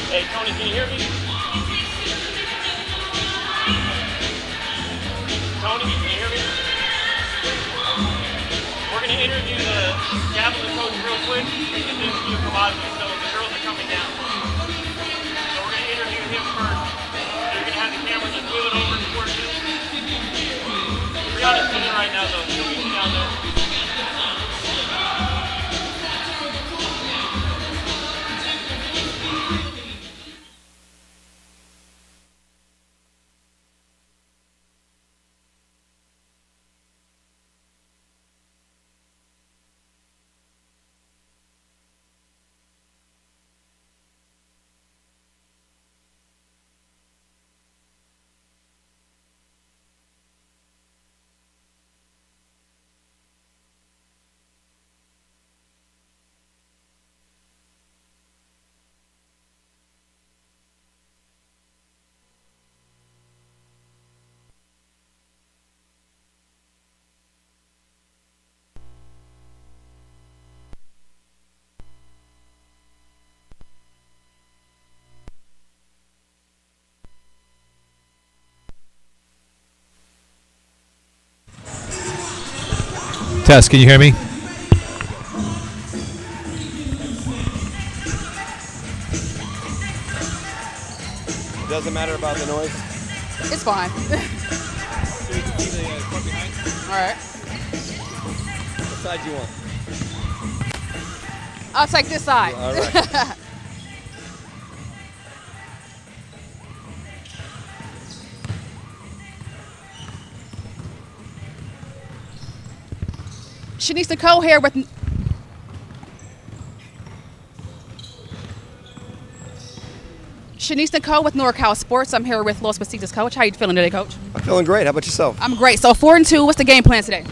Hey, Tony, can you hear me? Tony, can you hear me? We're going to interview the Gavilan coach real quick, and then you come out. So the girls are coming down. So we're going to interview him first. They're going to have the camera just move it over towards him. Brianna's sitting right now, though. She'll meet you down there. Tess, can you hear me? Doesn't matter about the noise. It's fine. All right. What side do you want? I'll take this side. All right. Shanice Nicole here with NorCal Sports. I'm here with Las Positas coach. How you feeling today, coach? I'm feeling great. How about yourself? I'm great. So 4-2. What's the game plan today?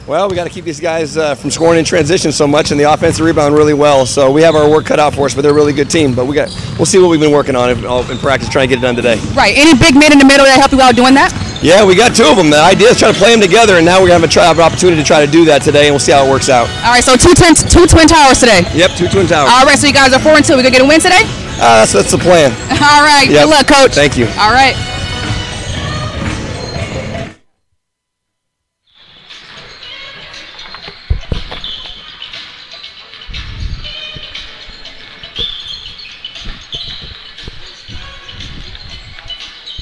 Well, we got to keep these guys from scoring in transition so much, and the offensive rebound really well. So we have our work cut out for us, but they're a really good team. But we'll see what we've been working on in practice, trying to get it done today. Right. Any big men in the middle that help you out doing that? Yeah, we got two of them. The idea is try to play them together, and now we're going to have an opportunity to try to do that today, and we'll see how it works out. All right. So two twin towers today. Yep, two twin towers. All right. So you guys are 4-2. We gonna get a win today? That's the plan. All right. Yep. Good luck, coach. Thank you. All right.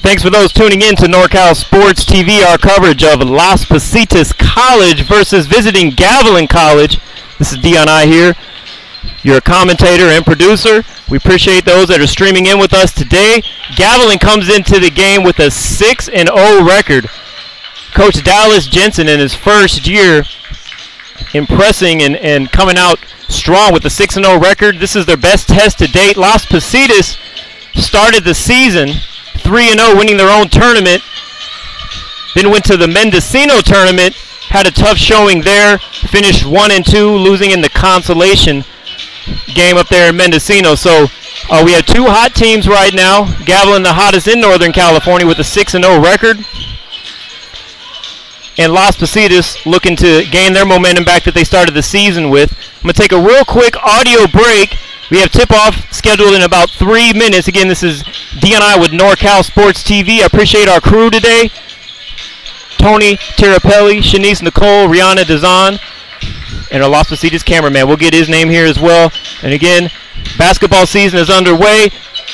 Thanks for those tuning in to NorCal Sports TV, our coverage of Las Positas College versus visiting Gavilan College. This is Dion I here, your commentator and producer. We appreciate those that are streaming in with us today. Gavilan comes into the game with a 6-0 record. Coach Dallas Jensen in his first year impressing and coming out strong with a 6-0 record. This is their best test to date. Las Positas started the season 3-0, winning their own tournament. Then went to the Mendocino tournament, had a tough showing there, finished 1-2, losing in the consolation game up there in Mendocino. So we have two hot teams right now. Gavilan, the hottest in Northern California, with a 6-0 record. And Las Positas looking to gain their momentum back that they started the season with. I'm going to take a real quick audio break. We have tip-off scheduled in about 3 minutes. Again, this is D&I with NorCal Sports TV. I appreciate our crew today. Tony Tirapelli, Shanice Nicole, Rihanna Dazan, and our Las Positas cameraman. We'll get his name here as well. And again, basketball season is underway.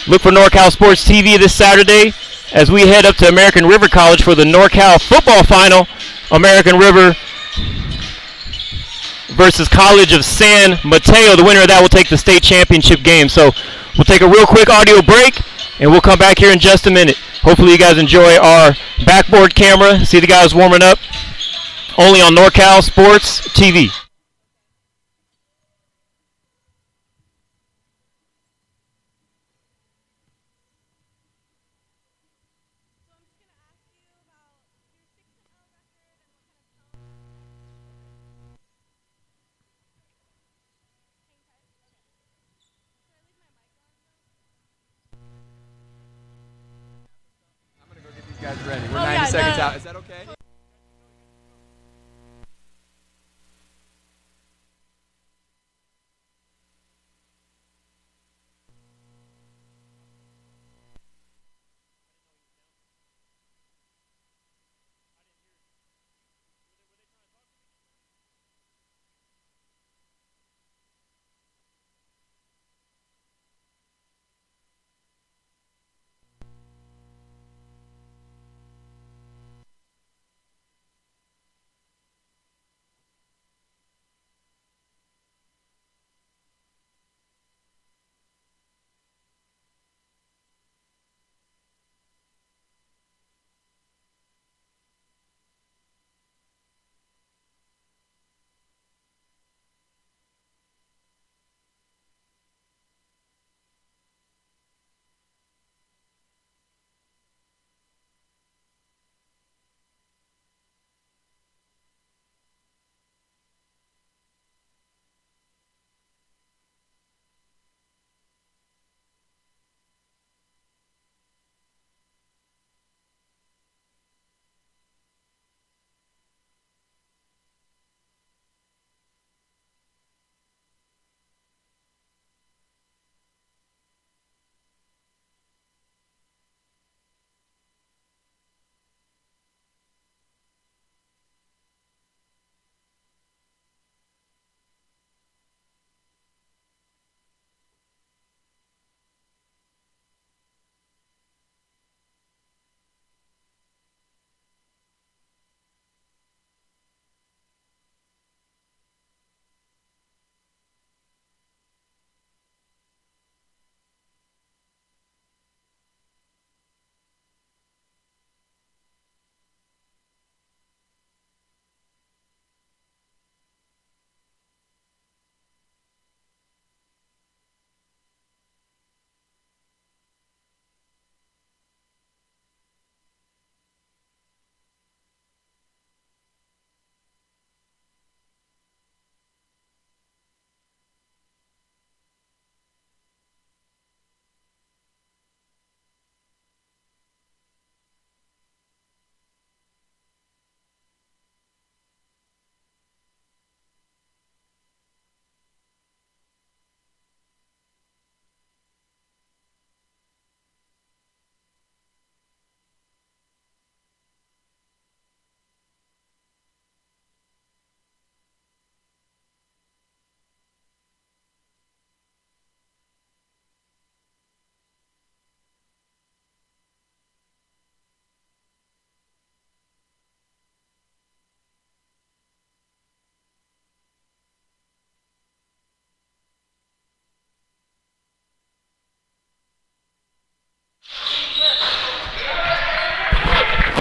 Look for NorCal Sports TV this Saturday as we head up to American River College for the NorCal football final. American River versus College of San Mateo. The winner of that will take the state championship game. So we'll take a real quick audio break, and we'll come back here in just a minute. Hopefully you guys enjoy our backboard camera. See the guys warming up. Only on NorCal Sports TV. Guys ready. We're 90 seconds out. Is that okay?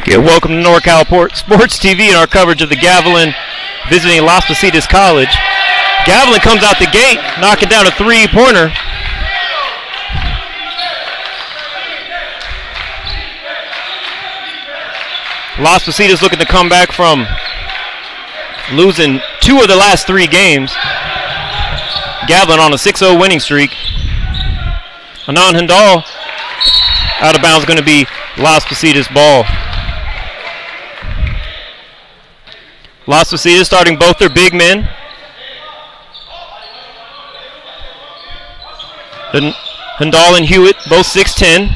Yeah, welcome to NorCal Sports TV and our coverage of the Gavilan visiting Las Positas College. Gavilan comes out the gate, knocking down a three-pointer. Las Positas looking to come back from losing 2 of the last 3 games. Gavilan on a 6-0 winning streak. Anand Hindal out of bounds, going to be Las Positas ball. Las Positas starting both their big men. Hindal and Hewitt, both 6'10".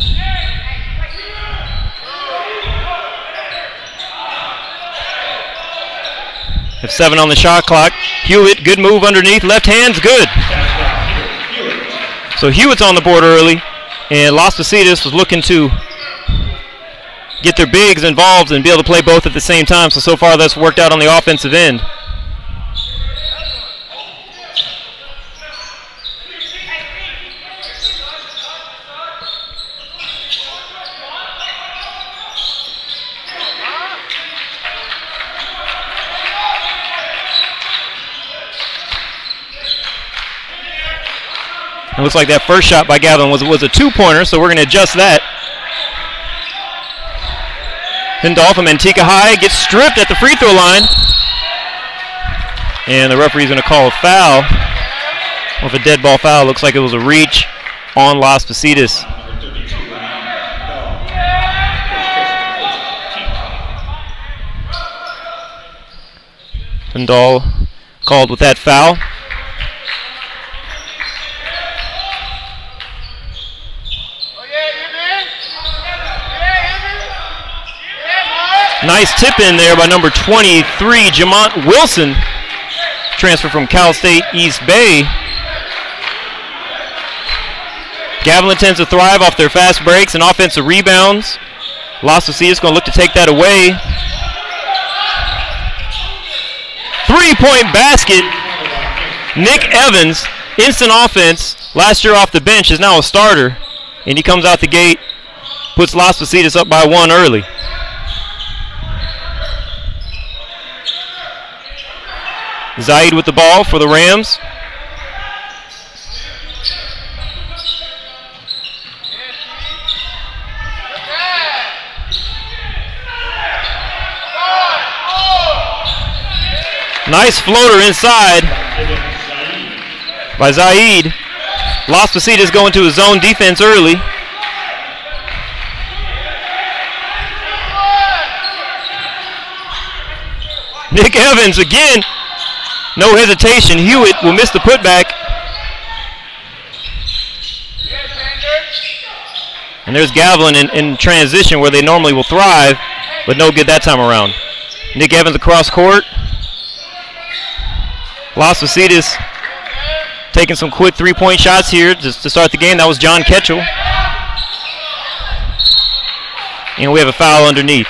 Have 7 on the shot clock. Hewitt, good move underneath, left hand's good. So Hewitt's on the board early, and Las Positas was looking to get their bigs involved and be able to play both at the same time. So far that's worked out on the offensive end. It looks like that first shot by Gavilan was a 2-pointer, so we're going to adjust that. Hindal from Antigua High gets stripped at the free throw line. And the referee's going to call a foul. With a dead ball foul, looks like it was a reach on Las Positas. Hindal called with that foul. Nice tip in there by number 23, Jamont Wilson, transfer from Cal State East Bay. Gavilan tends to thrive off their fast breaks and offensive rebounds. Las Positas going to look to take that away. 3-point basket. Nick Evans, instant offense, last year off the bench, is now a starter. And he comes out the gate, puts Las Positas up by 1 early. Zaid with the ball for the Rams. Nice floater inside by Zaid. Las Positas going to a zone defense early. Nick Evans again. No hesitation. Hewitt will miss the putback. And there's Gavilan in transition where they normally will thrive, but no good that time around. Nick Evans across court. Las Positas taking some quick 3-point shots here to start the game. That was John Ketchell. And we have a foul underneath.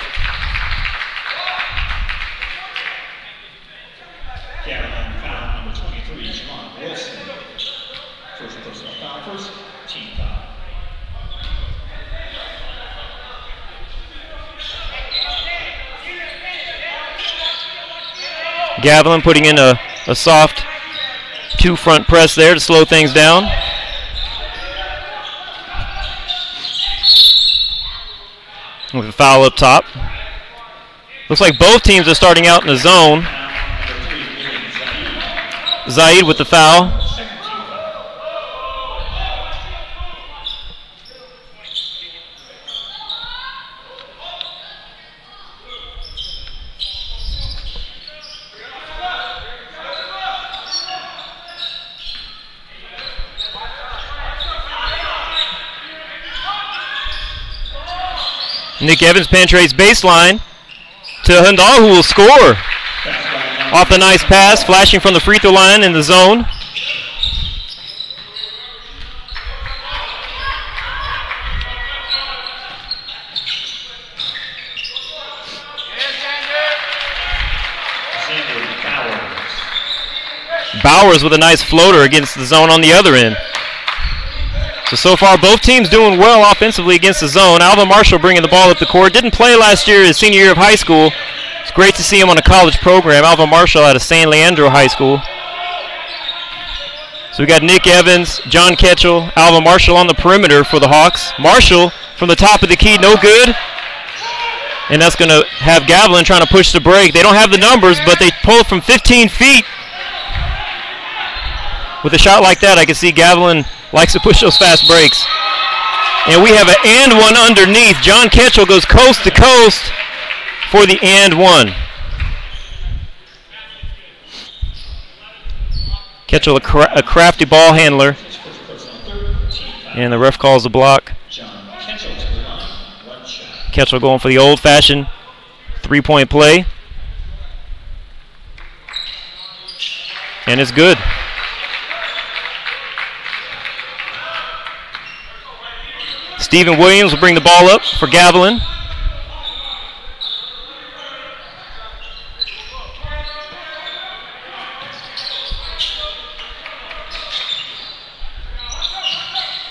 Gavilan putting in a soft 2-front press there to slow things down. With a foul up top. Looks like both teams are starting out in the zone. Zaid with the foul. Nick Evans penetrates baseline to Hindal, who will score. Off the nice pass, flashing from the free throw line in the zone. Bowers with a nice floater against the zone on the other end. So far, both teams doing well offensively against the zone. Alvin Marshall bringing the ball up the court. Didn't play last year, his senior year of high school. It's great to see him on a college program. Alvin Marshall out of San Leandro High School. So we got Nick Evans, John Ketchel, Alvin Marshall on the perimeter for the Hawks. Marshall from the top of the key, no good. And that's going to have Gavilan trying to push the break. They don't have the numbers, but they pull it from 15 feet. With a shot like that, I can see Gavilan likes to push those fast breaks. And we have an and one underneath. John Ketchel goes coast to coast for the and one. Ketchel, a crafty ball handler. And the ref calls the block. Ketchel going for the old-fashioned three-point play. And it's good. Stephen Williams will bring the ball up for Gavilan.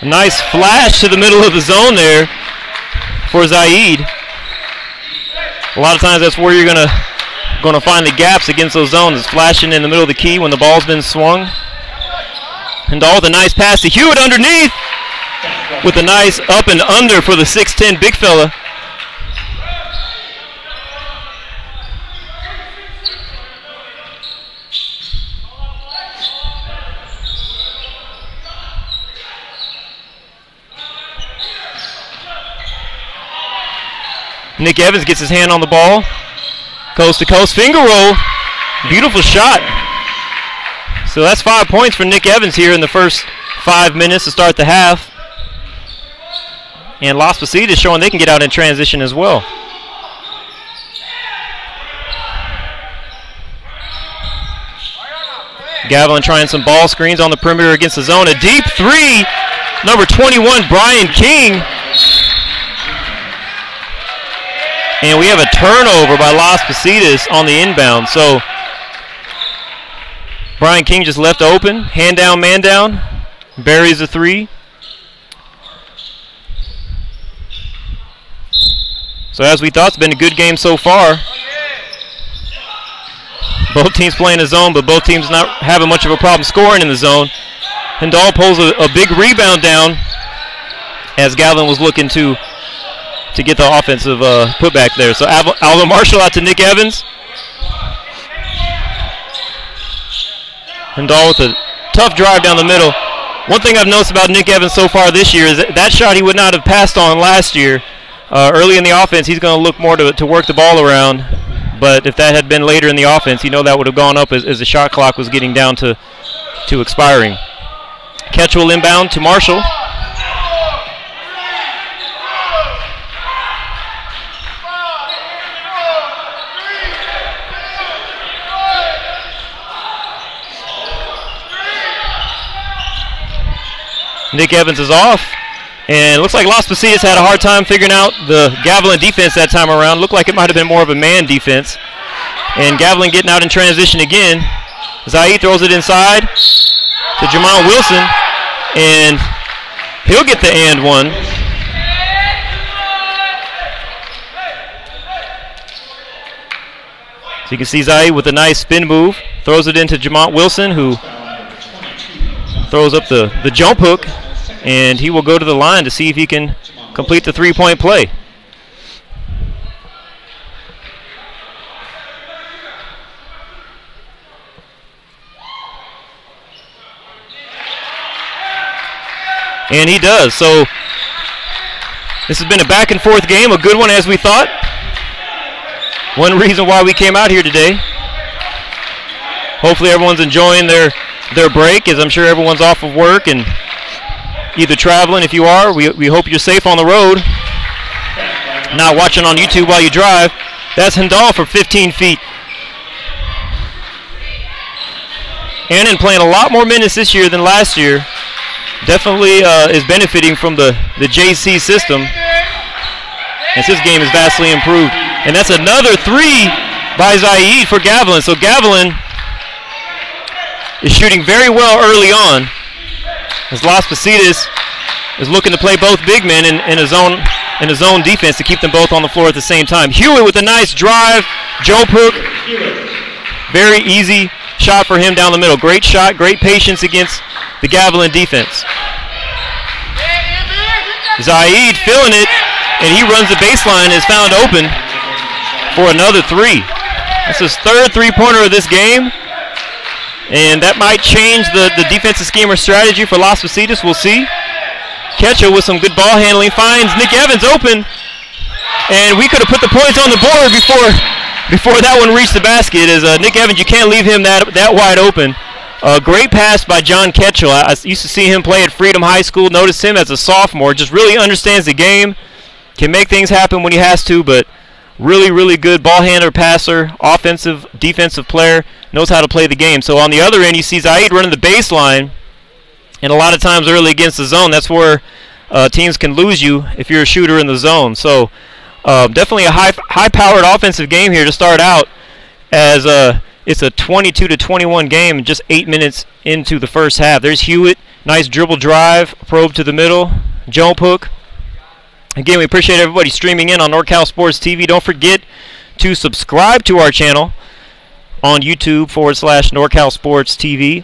A nice flash to the middle of the zone there for Zaid. A lot of times that's where you're gonna find the gaps against those zones. It's flashing in the middle of the key when the ball's been swung. And all with a nice pass to Hewitt underneath with a nice up and under for the 6'10" big fella. Nick Evans gets his hand on the ball. Coast to coast finger roll. Beautiful shot. So that's 5 points for Nick Evans here in the first 5 minutes to start the half. And Las Positas showing they can get out in transition as well. Gavilan trying some ball screens on the perimeter against the zone. A deep three. Number 21, Brian King. And we have a turnover by Las Positas on the inbound. So Brian King just left open. Hand down, man down. Buries the three. So as we thought, it's been a good game so far. Both teams playing the zone, but both teams not having much of a problem scoring in the zone. Hindall pulls a big rebound down as Gavilan was looking to get the offensive putback there. So Alvin Marshall out to Nick Evans. Hindall with a tough drive down the middle. One thing I've noticed about Nick Evans so far this year is that shot he would not have passed on last year. Early in the offense, he's going to look more to work the ball around. But if that had been later in the offense, that would have gone up as the shot clock was getting down to expiring. Ketchel inbound to Marshall. Nick Evans is off. And it looks like Las Positas had a hard time figuring out the Gavilan defense that time around. Looked like it might have been more of a man defense. And Gavilan getting out in transition again. Zaid throws it inside to Jamon Wilson. And he'll get the and one. So you can see Zaid with a nice spin move. Throws it into Jamon Wilson, who throws up the jump hook. And he will go to the line to see if he can complete the three-point play. And he does. So this has been a back-and-forth game, a good one as we thought. One reason why we came out here today. Hopefully everyone's enjoying their break, as I'm sure everyone's off of work and either traveling. If you are, we hope you're safe on the road. Not watching on YouTube while you drive. That's Hindall for 15 feet. Annan playing a lot more minutes this year than last year. Definitely is benefiting from the JC system. And his game is vastly improved. And that's another three by Zaid for Gavilan. So Gavilan is shooting very well early on, as Las Positas is looking to play both big men in a zone defense to keep them both on the floor at the same time. Hewitt with a nice drive. Joe Pook, very easy shot for him down the middle. Great shot, great patience against the Gavilan defense. Zaid feeling it, and he runs the baseline, is found open for another three. That's his third three-pointer of this game, and that might change the defensive scheme or strategy for Las Positas. We'll see. Ketchel with some good ball handling finds Nick Evans open, and we could have put the points on the board before that one reached the basket. As Nick Evans, you can't leave him that wide open. Great pass by John Ketchel. I used to see him play at Freedom High School. Noticed him as a sophomore. Just really understands the game. Can make things happen when he has to, but really, really good ball handler, passer, offensive, defensive player. Knows how to play the game. So on the other end, you see Zaid running the baseline. And a lot of times early against the zone, that's where teams can lose you if you're a shooter in the zone. So definitely a high-powered offensive game here to start out, as it's a 22-21 game just 8 minutes into the first half. There's Hewitt, nice dribble drive, probe to the middle. Joe Pook. Again, we appreciate everybody streaming in on NorCal Sports TV. Don't forget to subscribe to our channel on YouTube/NorCal Sports TV.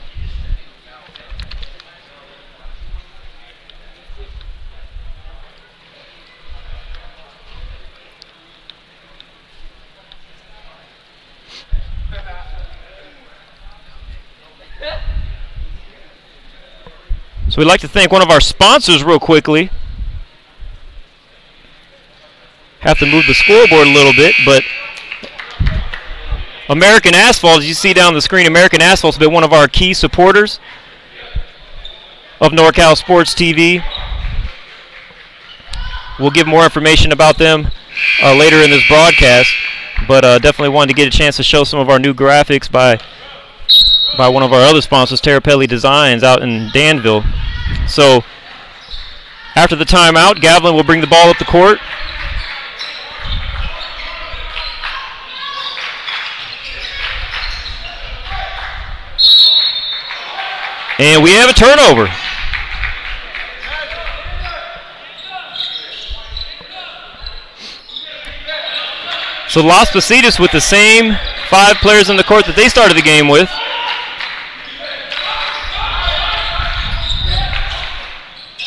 So we'd like to thank one of our sponsors real quickly. Have to move the scoreboard a little bit, but American Asphalt, as you see down the screen, American Asphalt has been one of our key supporters of NorCal Sports TV. We'll give more information about them later in this broadcast, but definitely wanted to get a chance to show some of our new graphics by one of our other sponsors, Terrapelli Designs, out in Danville. So after the timeout, Gavilan will bring the ball up the court. And we have a turnover. So Las Positas with the same 5 players in the court that they started the game with.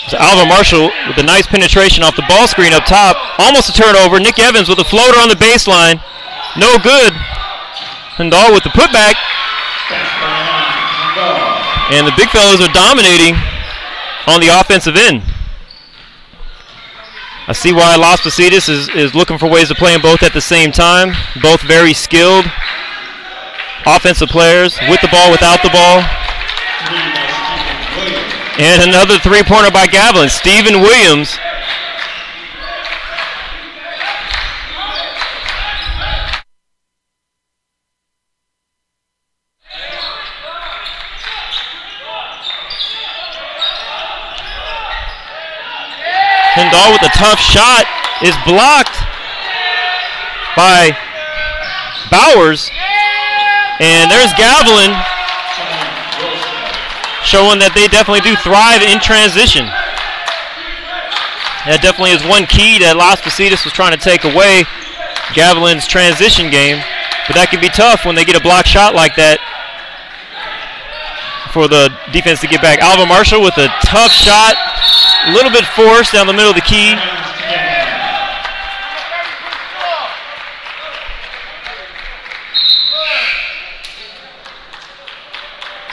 So Alva Marshall with a nice penetration off the ball screen up top. Almost a turnover. Nick Evans with a floater on the baseline. No good. Hindal with the putback. And the big fellows are dominating on the offensive end. I see why Las Positas is looking for ways to play them both at the same time. Both very skilled offensive players, with the ball, without the ball. And another three-pointer by Gavilan, Stephen Williams. Hindal with a tough shot is blocked by Bowers. And there's Gavilan showing that they definitely do thrive in transition. That definitely is one key that Las Positas was trying to take away, Gavilan's transition game. But that can be tough when they get a block shot like that for the defense to get back. Alva Marshall with a tough shot, a little bit forced down the middle of the key.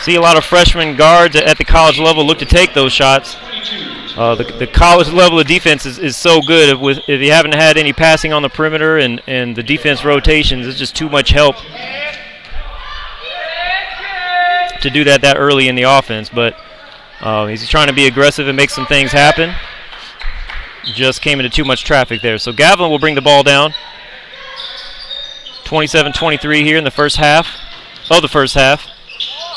See a lot of freshman guards at the college level look to take those shots. The college level of defense is so good. If you haven't had any passing on the perimeter and the defense rotations, it's just too much help to do that early in the offense. But he's trying to be aggressive and make some things happen. Just came into too much traffic there. So Gavilan will bring the ball down. 27-23 here in the first half of the first half.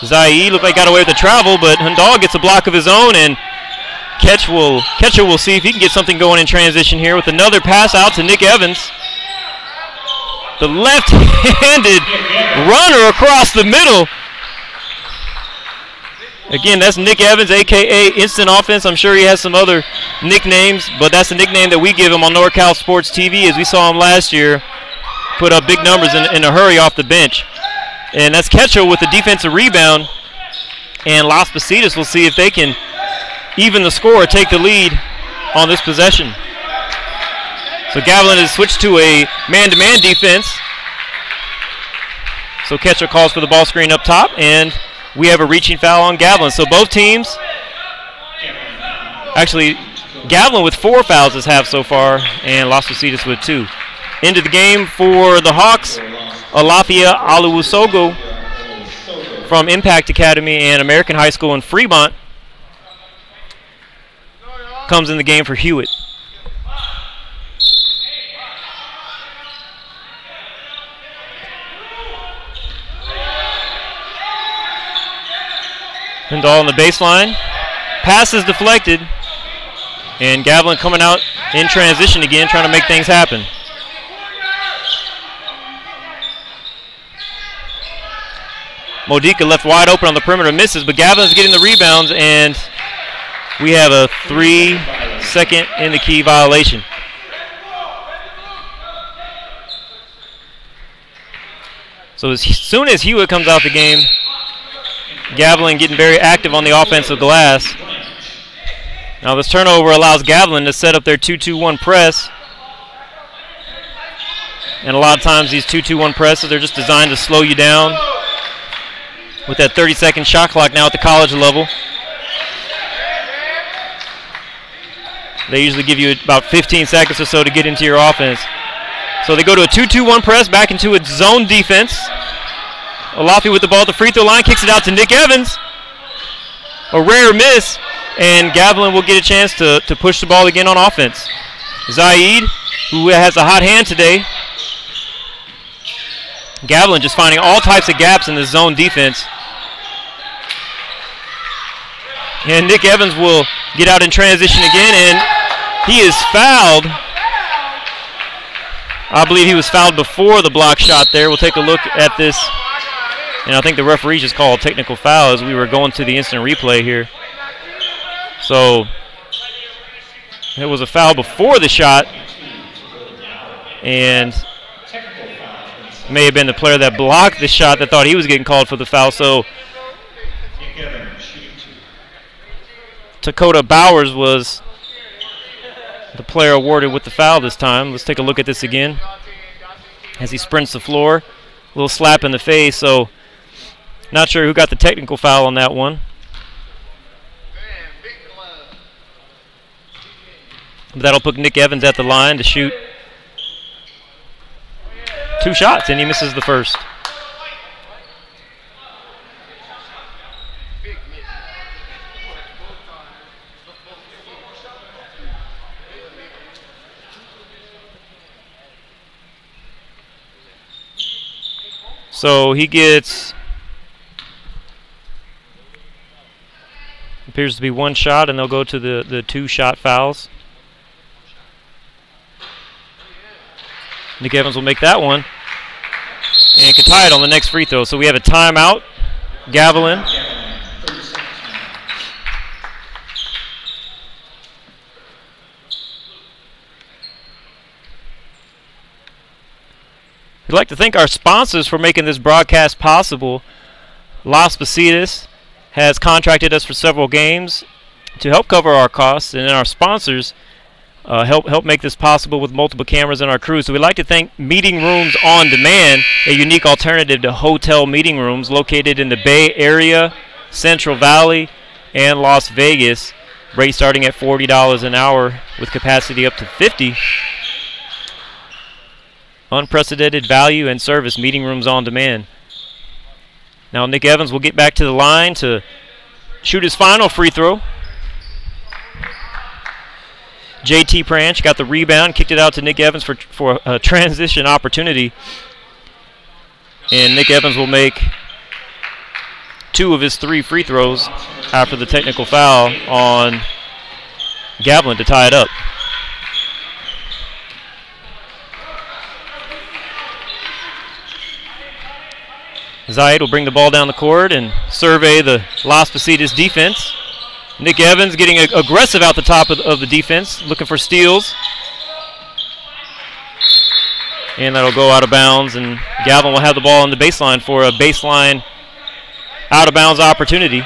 Zaid looked like he got away with the travel, but Hindal gets a block of his own, and Ketchel will see if he can get something going in transition here with another pass out to Nick Evans. The left-handed runner across the middle. Again, that's Nick Evans, a.k.a. Instant Offense. I'm sure he has some other nicknames, but that's the nickname that we give him on NorCal Sports TV, as we saw him last year put up big numbers in a hurry off the bench. And that's Ketchel with the defensive rebound. And Las Positas will see if they can even the score or take the lead on this possession. So Gavilan has switched to a man-to-man defense. So Ketchel calls for the ball screen up top, and we have a reaching foul on Gavilan. So both teams, actually, Gavilan with 4 fouls this half so far, and Las Positas with 2. Into the game for the Hawks, Alafia Aluusogo from Impact Academy and American High School in Fremont comes in the game for Hewitt. Hindall on the baseline. Pass is deflected. And Gavilan coming out in transition again, trying to make things happen. Modica left wide open on the perimeter, misses, but Gavilan's getting the rebounds, and we have a 3-second in the key violation. So as soon as Hewitt comes out the game, Gavilan getting very active on the offensive glass. Now this turnover allows Gavilan to set up their 2-2-1 press. And a lot of times these 2-2-1 presses, they're just designed to slow you down with that 30-second shot clock now at the college level. They usually give you about 15 seconds or so to get into your offense. So they go to a 2-2-1 press, back into a zone defense. Olafi with the ball at the free throw line, kicks it out to Nick Evans. A rare miss, and Gavilan will get a chance to push the ball again on offense. Zaid, who has a hot hand today. Gavilan just finding all types of gaps in the zone defense. And Nick Evans will get out in transition again, and he is fouled. I believe he was fouled before the block shot there. We'll take a look at this. And I think the referee just called a technical foul as we were going to the instant replay here. So it was a foul before the shot. And may have been the player that blocked the shot that thought he was getting called for the foul. So Dakota Bowers was the player awarded with the foul this time. Let's take a look at this again as he sprints the floor. A little slap in the face, so not sure who got the technical foul on that one. But that'll put Nick Evans at the line to shoot 2 shots, and he misses the first. So he gets, appears to be 1 shot, and they'll go to the 2 shot fouls. Nick Evans will make that one and can tie it on the next free throw. So we have a timeout. Gavilan. We'd like to thank our sponsors for making this broadcast possible. Las Positas has contracted us for several games to help cover our costs, and then our sponsors help make this possible with multiple cameras in our crew. So we'd like to thank Meeting Rooms On Demand, a unique alternative to hotel meeting rooms located in the Bay Area, Central Valley, and Las Vegas. Rate starting at $40 an hour with capacity up to 50. Unprecedented value and service, Meeting Rooms On Demand. Now Nick Evans will get back to the line to shoot his final free throw. JT Pranch got the rebound, kicked it out to Nick Evans for a transition opportunity. And Nick Evans will make 2 of his 3 free throws after the technical foul on Gavilan to tie it up. Zayed will bring the ball down the court and survey the Las Positas defense. Nick Evans getting aggressive out the top of the defense, looking for steals. And that'll go out of bounds, and Gavilan will have the ball on the baseline for a baseline out of bounds opportunity.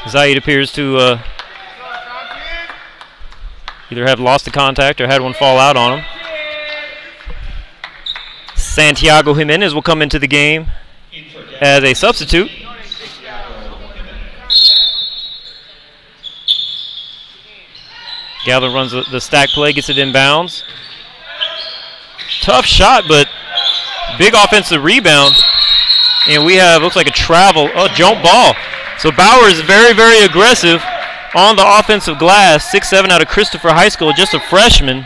Zayed appears to either have lost the contact or had one fall out on him. Santiago Jimenez will come into the game as a substitute. Gavilan runs the stack play, gets it inbounds. Tough shot, but big offensive rebound. And we have, looks like a travel, jump ball. So Bauer is very, very aggressive on the offensive glass. 6'7" out of Christopher High School, just a freshman.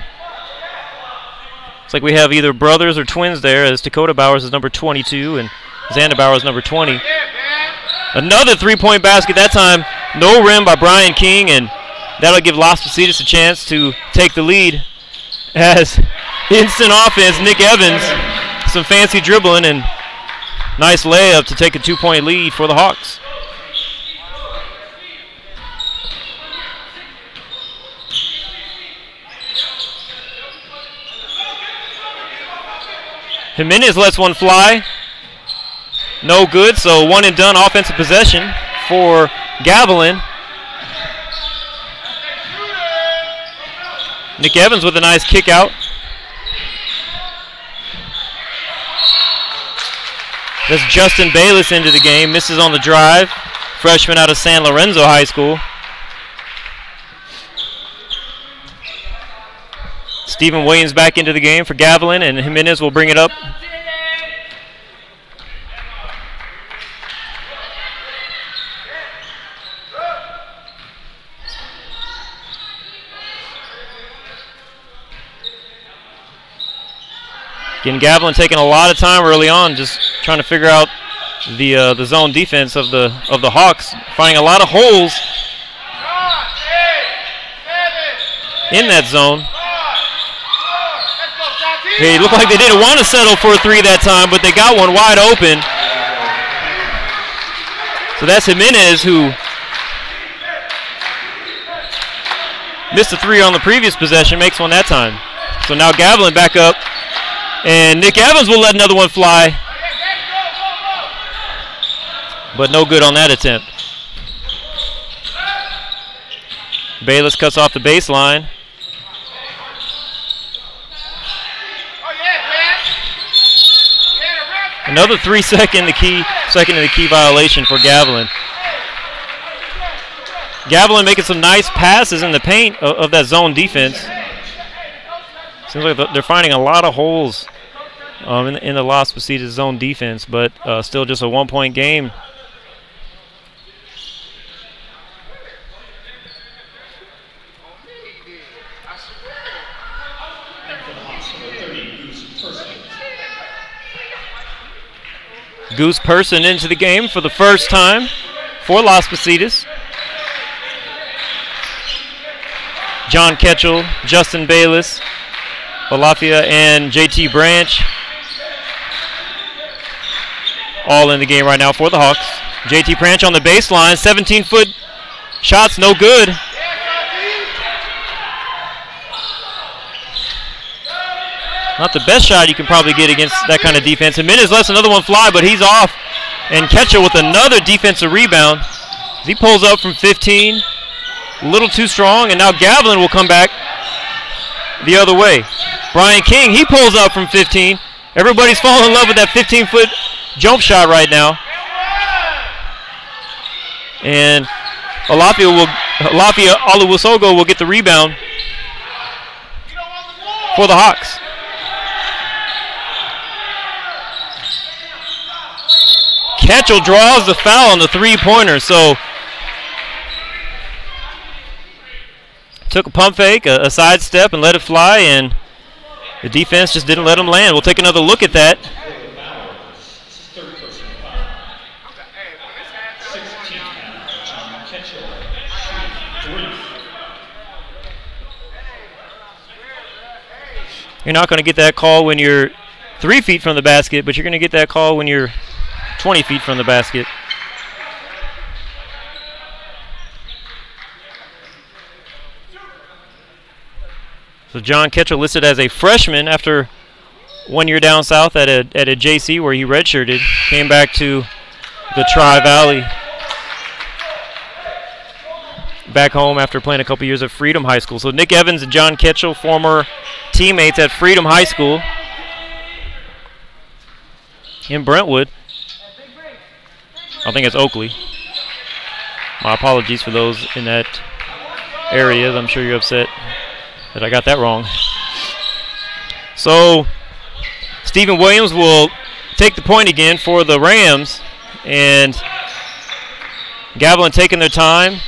Looks like we have either brothers or twins there, as Dakota Bowers is number 22 and Xander Bauer is number 20. Another three-point basket, that time no rim by Brian King, and that'll give Las Positas a chance to take the lead. As instant offense, Nick Evans, some fancy dribbling and nice layup to take a 2-point lead for the Hawks. Jimenez lets one fly. No good, so one and done offensive possession for Gavilan. Nick Evans with a nice kick out. That's Justin Bayless into the game. Misses on the drive. Freshman out of San Lorenzo High School. Stephen Williams back into the game for Gavilan, and Jimenez will bring it up. Again, Gavilan taking a lot of time early on, just trying to figure out the zone defense of the Hawks, finding a lot of holes in that zone. Hey, it looked like they didn't want to settle for a three that time, but they got one wide open. So that's Jimenez, who missed a three on the previous possession, makes one that time. So now Gavilan back up, and Nick Evans will let another one fly. But no good on that attempt. Bayless cuts off the baseline. Another 3 second in the key violation for Gavilan. Gavilan making some nice passes in the paint of that zone defense. Seems like they're finding a lot of holes in the Las Positas zone defense, but still just a 1-point game. Goose Person into the game for the first time for Las Positas. John Ketchel, Justin Bayless, Balafia, and JT Branch all in the game right now for the Hawks. JT Branch on the baseline, 17-foot shots, no good. Not the best shot you can probably get against that kind of defense. Jimenez lets another one fly, but he's off. And Ketchel with another defensive rebound. He pulls up from 15. A little too strong, and now Gavilan will come back the other way. Brian King, he pulls up from 15. Everybody's falling in love with that 15-foot jump shot right now. And Alafia Oluwasogo will get the rebound for the Hawks. Ketchel draws the foul on the three-pointer, so took a pump fake, a sidestep, and let it fly, and the defense just didn't let him land. We'll take another look at that. You're not going to get that call when you're 3 feet from the basket, but you're going to get that call when you're 20 feet from the basket. So John Ketchell listed as a freshman after 1 year down south at a JC where he redshirted, came back to the Tri-Valley, back home after playing a couple years at Freedom High School. So Nick Evans and John Ketchell, former teammates at Freedom High School in Brentwood. I think it's Oakley. My apologies for those in that area. I'm sure you're upset that I got that wrong. So Stephen Williams will take the point again for the Rams, and Gavilan taking their time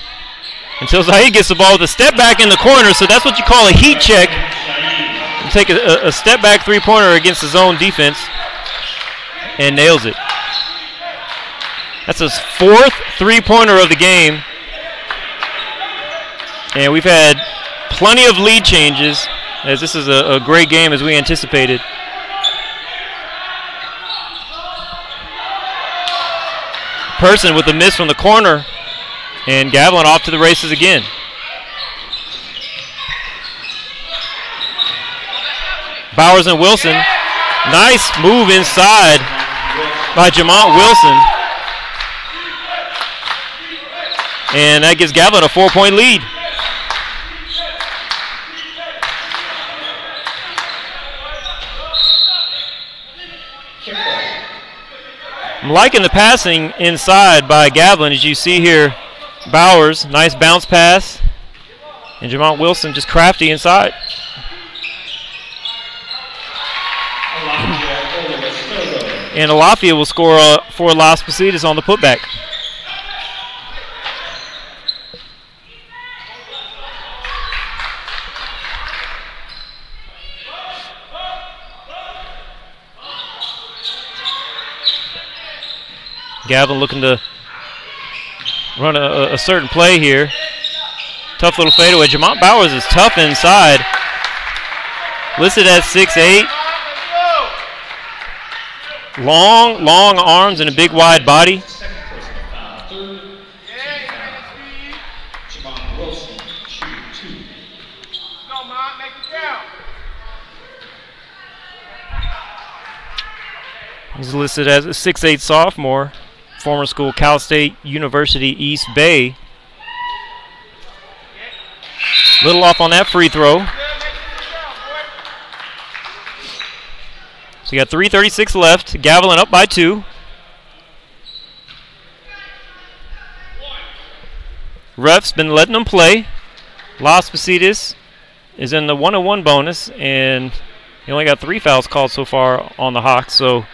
until Zahid gets the ball with a step back in the corner. So that's what you call a heat check. You take a step back three-pointer against his own defense and nails it. That's his 4th three-pointer of the game. And we've had plenty of lead changes, as this is a great game as we anticipated. Person with a miss from the corner, and Gavilan off to the races again. Bowers and Wilson. Nice move inside by Jamont Wilson. And that gives Gavilan a 4-point lead. I'm liking the passing inside by Gavilan, as you see here. Bowers, nice bounce pass. And Jamont Wilson just crafty inside. And Alafia will score for Las Positas on the putback. Gavilan looking to run a certain play here. Tough little fadeaway. Jamont Bowers is tough inside. Listed at 6'8". Long arms and a big wide body. He's listed as a 6'8" sophomore. Former school Cal State University East Bay. Little off on that free throw. So you got 3:36 left. Gavilan up by 2. Ref's been letting them play. Las Positas is in the 1-on-1 bonus, and he only got 3 fouls called so far on the Hawks, so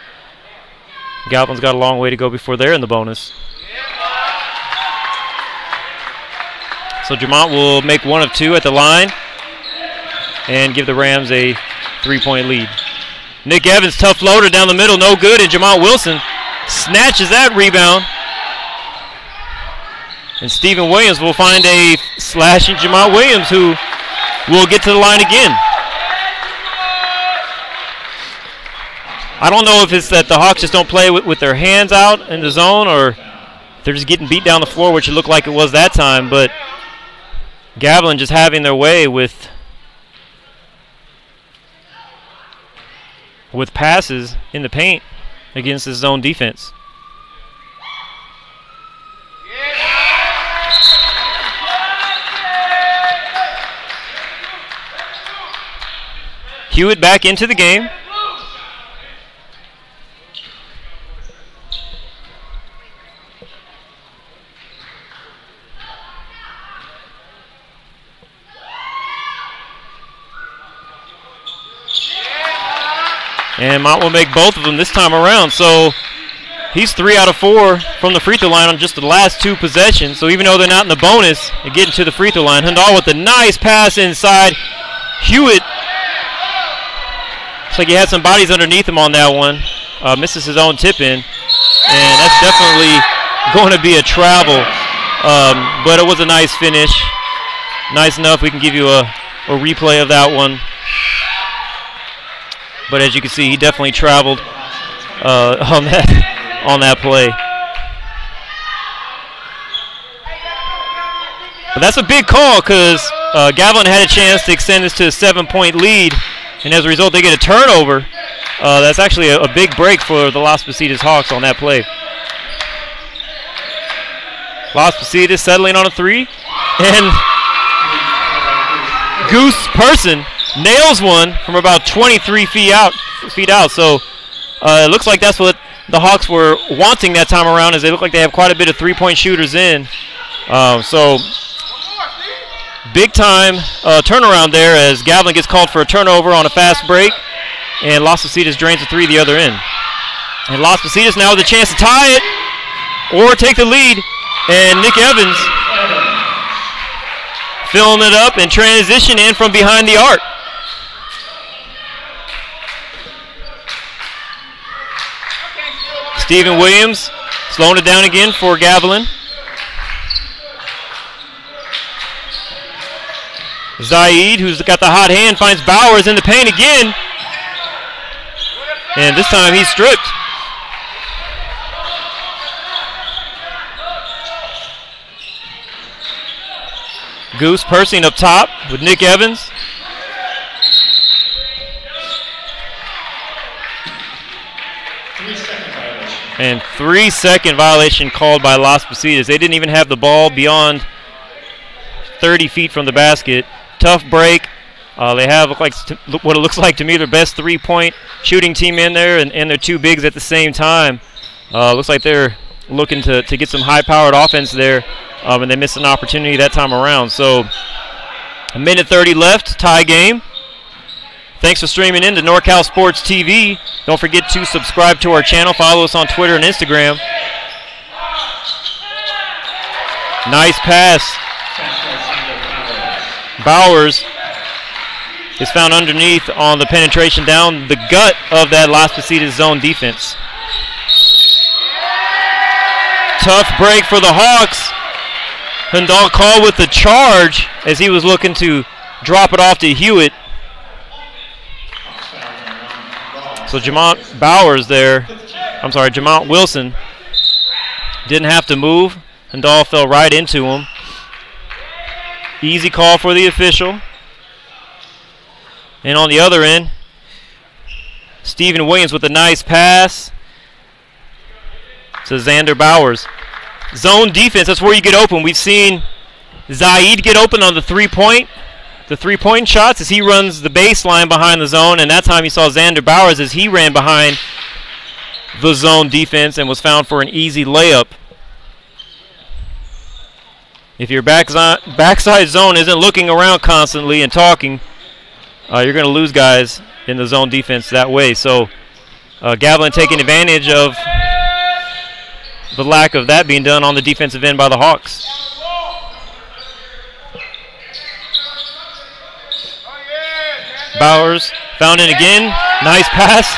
Gavilan's got a long way to go before they're in the bonus. So Jamont will make 1 of 2 at the line and give the Rams a 3-point lead. Nick Evans, tough floater down the middle, no good, and Jamont Wilson snatches that rebound. And Stephen Williams will find a slashing Jamont Williams, who will get to the line again. I don't know if it's that the Hawks just don't play with their hands out in the zone, or they're just getting beat down the floor, which it looked like it was that time, but Gavilan just having their way with passes in the paint against his zone defense. Hewitt back into the game. And Mott will make both of them this time around. So he's 3 out of 4 from the free throw line on just the last 2 possessions. So even though they're not in the bonus, they're getting to the free throw line. Hundal with a nice pass inside. Hewitt, looks like he had some bodies underneath him on that one. Misses his own tip in. And that's definitely going to be a travel. But it was a nice finish. Nice enough. We can give you a replay of that one. But as you can see, he definitely traveled on that play. But that's a big call because Gavilan had a chance to extend this to a 7-point lead, and as a result, they get a turnover. That's actually a big break for the Las Positas Hawks on that play. Las Positas settling on a 3, and Goose Person nails one from about 23 feet out. So it looks like that's what the Hawks were wanting that time around, as they look like they have quite a bit of three-point shooters in. So big time turnaround there as Gavilan gets called for a turnover on a fast break, and Las Positas drains a 3 the other end. And Las Positas now with a chance to tie it or take the lead, and Nick Evans filling it up and transition in from behind the arc. Stephen Williams slowing it down again for Gavilan. Zaid, who's got the hot hand, finds Bowers in the paint again. And this time he's stripped. Goose Persing up top with Nick Evans. And 3-second violation called by Las Positas. They didn't even have the ball beyond 30 feet from the basket. Tough break. They have what it looks like to me their best three-point shooting team in there, and their two bigs at the same time. Looks like they're looking to get some high-powered offense there, and they missed an opportunity that time around. So 1:30 left, tie game. Thanks for streaming in to NorCal Sports TV. Don't forget to subscribe to our channel. Follow us on Twitter and Instagram. Nice pass. Bowers is found underneath on the penetration down the gut of that Las Positas zone defense. Tough break for the Hawks. Hundal called with the charge as he was looking to drop it off to Hewitt. So Jamont Wilson didn't have to move. Hundal fell right into him. Easy call for the official. And on the other end, Stephen Williams with a nice pass to Xander Bowers. Zone defense, that's where you get open. We've seen Zaid get open on the three-point shots as he runs the baseline behind the zone, and that time you saw Xander Bowers as he ran behind the zone defense and was found for an easy layup. If your backside zone isn't looking around constantly and talking, you're going to lose guys in the zone defense that way. So Gavilan taking advantage of the lack of that being done on the defensive end by the Hawks. Bowers found it again. Nice pass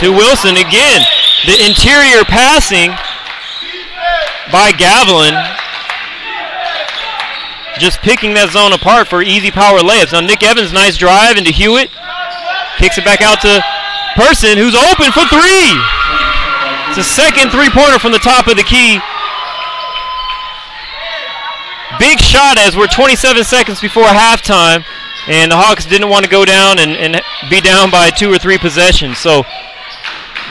to Wilson again. The interior passing by Gavilan, just picking that zone apart for easy power layups. Now Nick Evans, nice drive into Hewitt. Kicks it back out to Person, who's open for three. It's a second three-pointer from the top of the key. Big shot as we're 27 seconds before halftime, and the Hawks didn't want to go down and be down by 2 or 3 possessions. So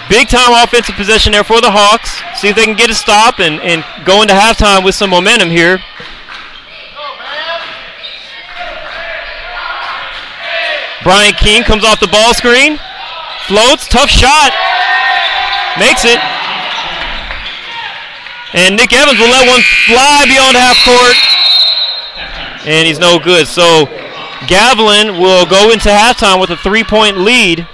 big-time offensive possession there for the Hawks. See if they can get a stop and go into halftime with some momentum here. Brian King comes off the ball screen, floats, tough shot, makes it. And Nick Evans will let one fly beyond half court, and he's no good. So Gavilan will go into halftime with a 3-point lead.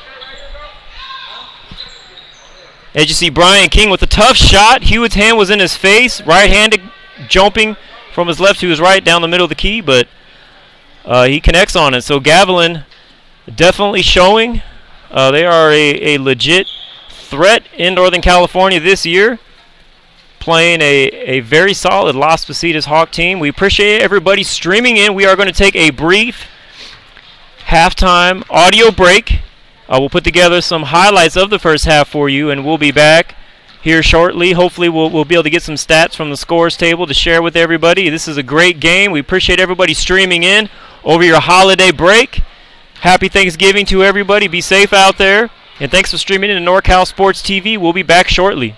As you see, Brian King with a tough shot. Hewitt's hand was in his face, right-handed, jumping from his left to his right down the middle of the key, but he connects on it. So Gavilan definitely showing they are a legit threat in Northern California this year, playing a very solid Las Positas Hawk team. We appreciate everybody streaming in. We are going to take a brief halftime audio break. We'll put together some highlights of the first half for you, and we'll be back here shortly. Hopefully we'll be able to get some stats from the scores table to share with everybody. This is a great game. We appreciate everybody streaming in over your holiday break. Happy Thanksgiving to everybody. Be safe out there. And thanks for streaming in to NorCal Sports TV. We'll be back shortly.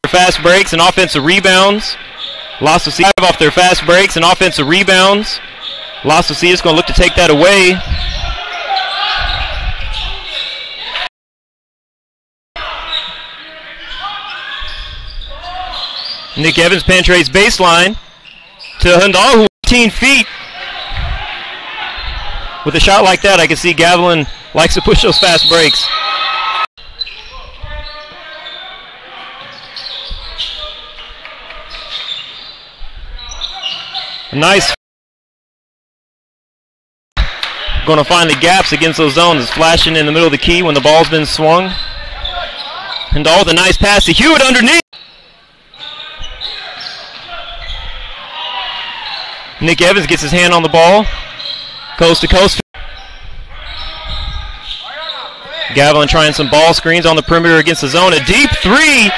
Fast breaks and offensive rebounds. Las Positas off their fast breaks and offensive rebounds. Las Positas going to look to take that away. Nick Evans penetrates baseline to Hundahu, 15 feet. With a shot like that, I can see Gavilan likes to push those fast breaks. Nice. Going to find the gaps against those zones. It's flashing in the middle of the key when the ball's been swung. Hundahu with a nice pass to Hewitt underneath. Nick Evans gets his hand on the ball. Coast to coast. Gavilan trying some ball screens on the perimeter against the zone. A deep three.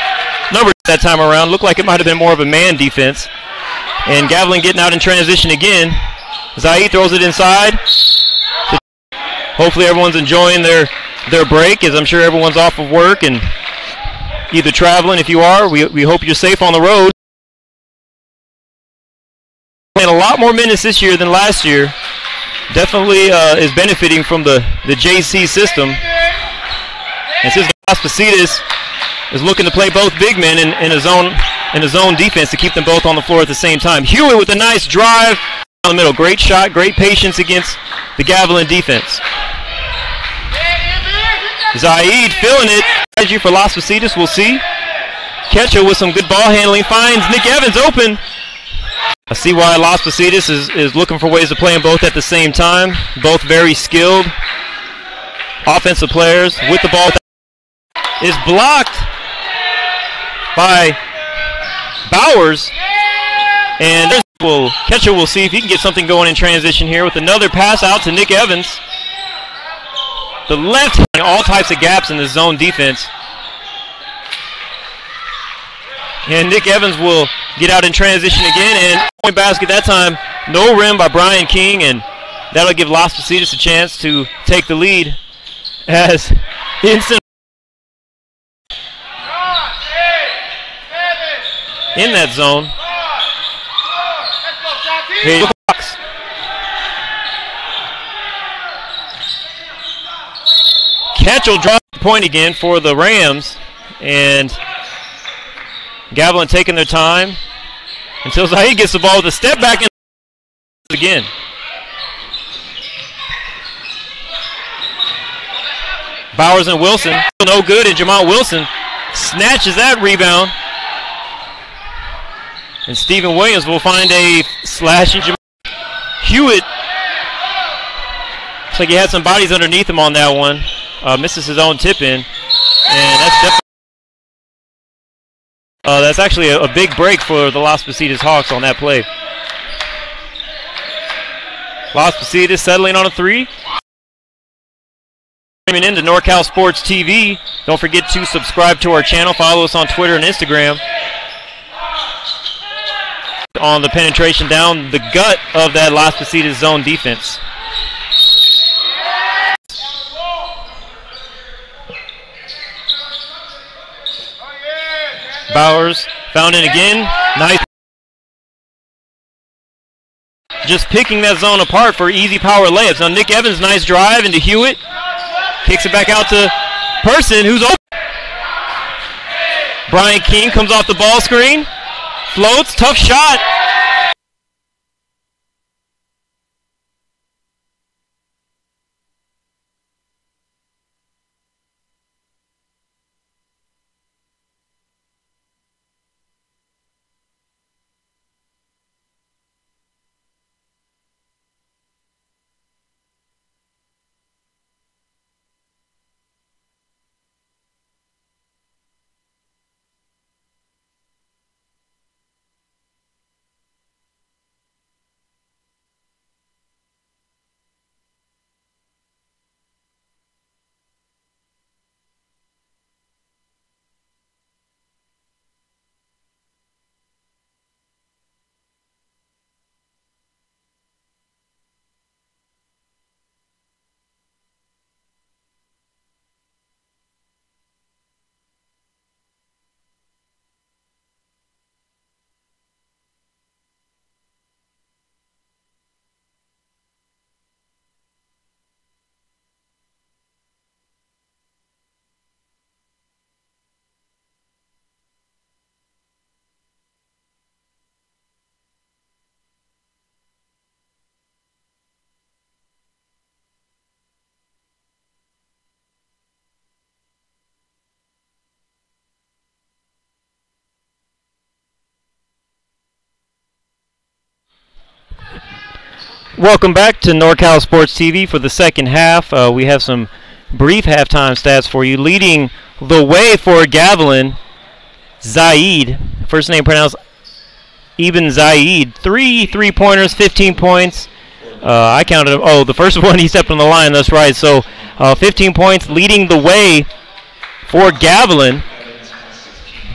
Number that time around. Looked like it might have been more of a man defense. And Gavilan getting out in transition again. Zaid throws it inside. Hopefully everyone's enjoying their break, as I'm sure everyone's off of work and either traveling. If you are, we hope you're safe on the road. Playing a lot more minutes this year than last year. Definitely is benefiting from the JC system. And since Las Positas is looking to play both big men in a zone defense to keep them both on the floor at the same time. Hewitt with a nice drive down the middle. Great shot, great patience against the Gavilan defense. Zaid feeling it. Strategy for Las Positas, we'll see. Ketchel with some good ball handling finds Nick Evans open. I see why Las Positas is looking for ways to play them both at the same time. Both very skilled offensive players with the ball. Is blocked by Bowers. And Ketchel will see if he can get something going in transition here with another pass out to Nick Evans. The left hand, all types of gaps in the zone defense. And Nick Evans will get out in transition again, and point basket that time, no rim by Brian King, and that'll give Las Positas a chance to take the lead as instant in that zone. Here Ketchel dropped the point again for the Rams, and Gavilan taking their time until Zaid gets the ball with a step back and again. Bowers and Wilson, no good, and Jamont Wilson snatches that rebound. And Stephen Williams will find a slash in Hewitt. Looks like he had some bodies underneath him on that one. Misses his own tip in, and that's definitely. That's actually a big break for the Las Positas Hawks on that play. Las Positas settling on a three. Coming into NorCal Sports TV. Don't forget to subscribe to our channel. Follow us on Twitter and Instagram. On the penetration down the gut of that Las Positas zone defense. Bowers found it again. Nice. Just picking that zone apart for easy power layups. Now Nick Evans, nice drive into Hewitt. Kicks it back out to Person, who's open. Brian King comes off the ball screen. Floats, tough shot. Welcome back to NorCal Sports TV for the second half. We have some brief halftime stats for you. Leading the way for Gavilan, Zaid, first name pronounced Ibn Zaid. 3 3-pointers, 15 points. I counted them. Oh, the first one he stepped on the line. That's right. So 15 points, leading the way for Gavilan.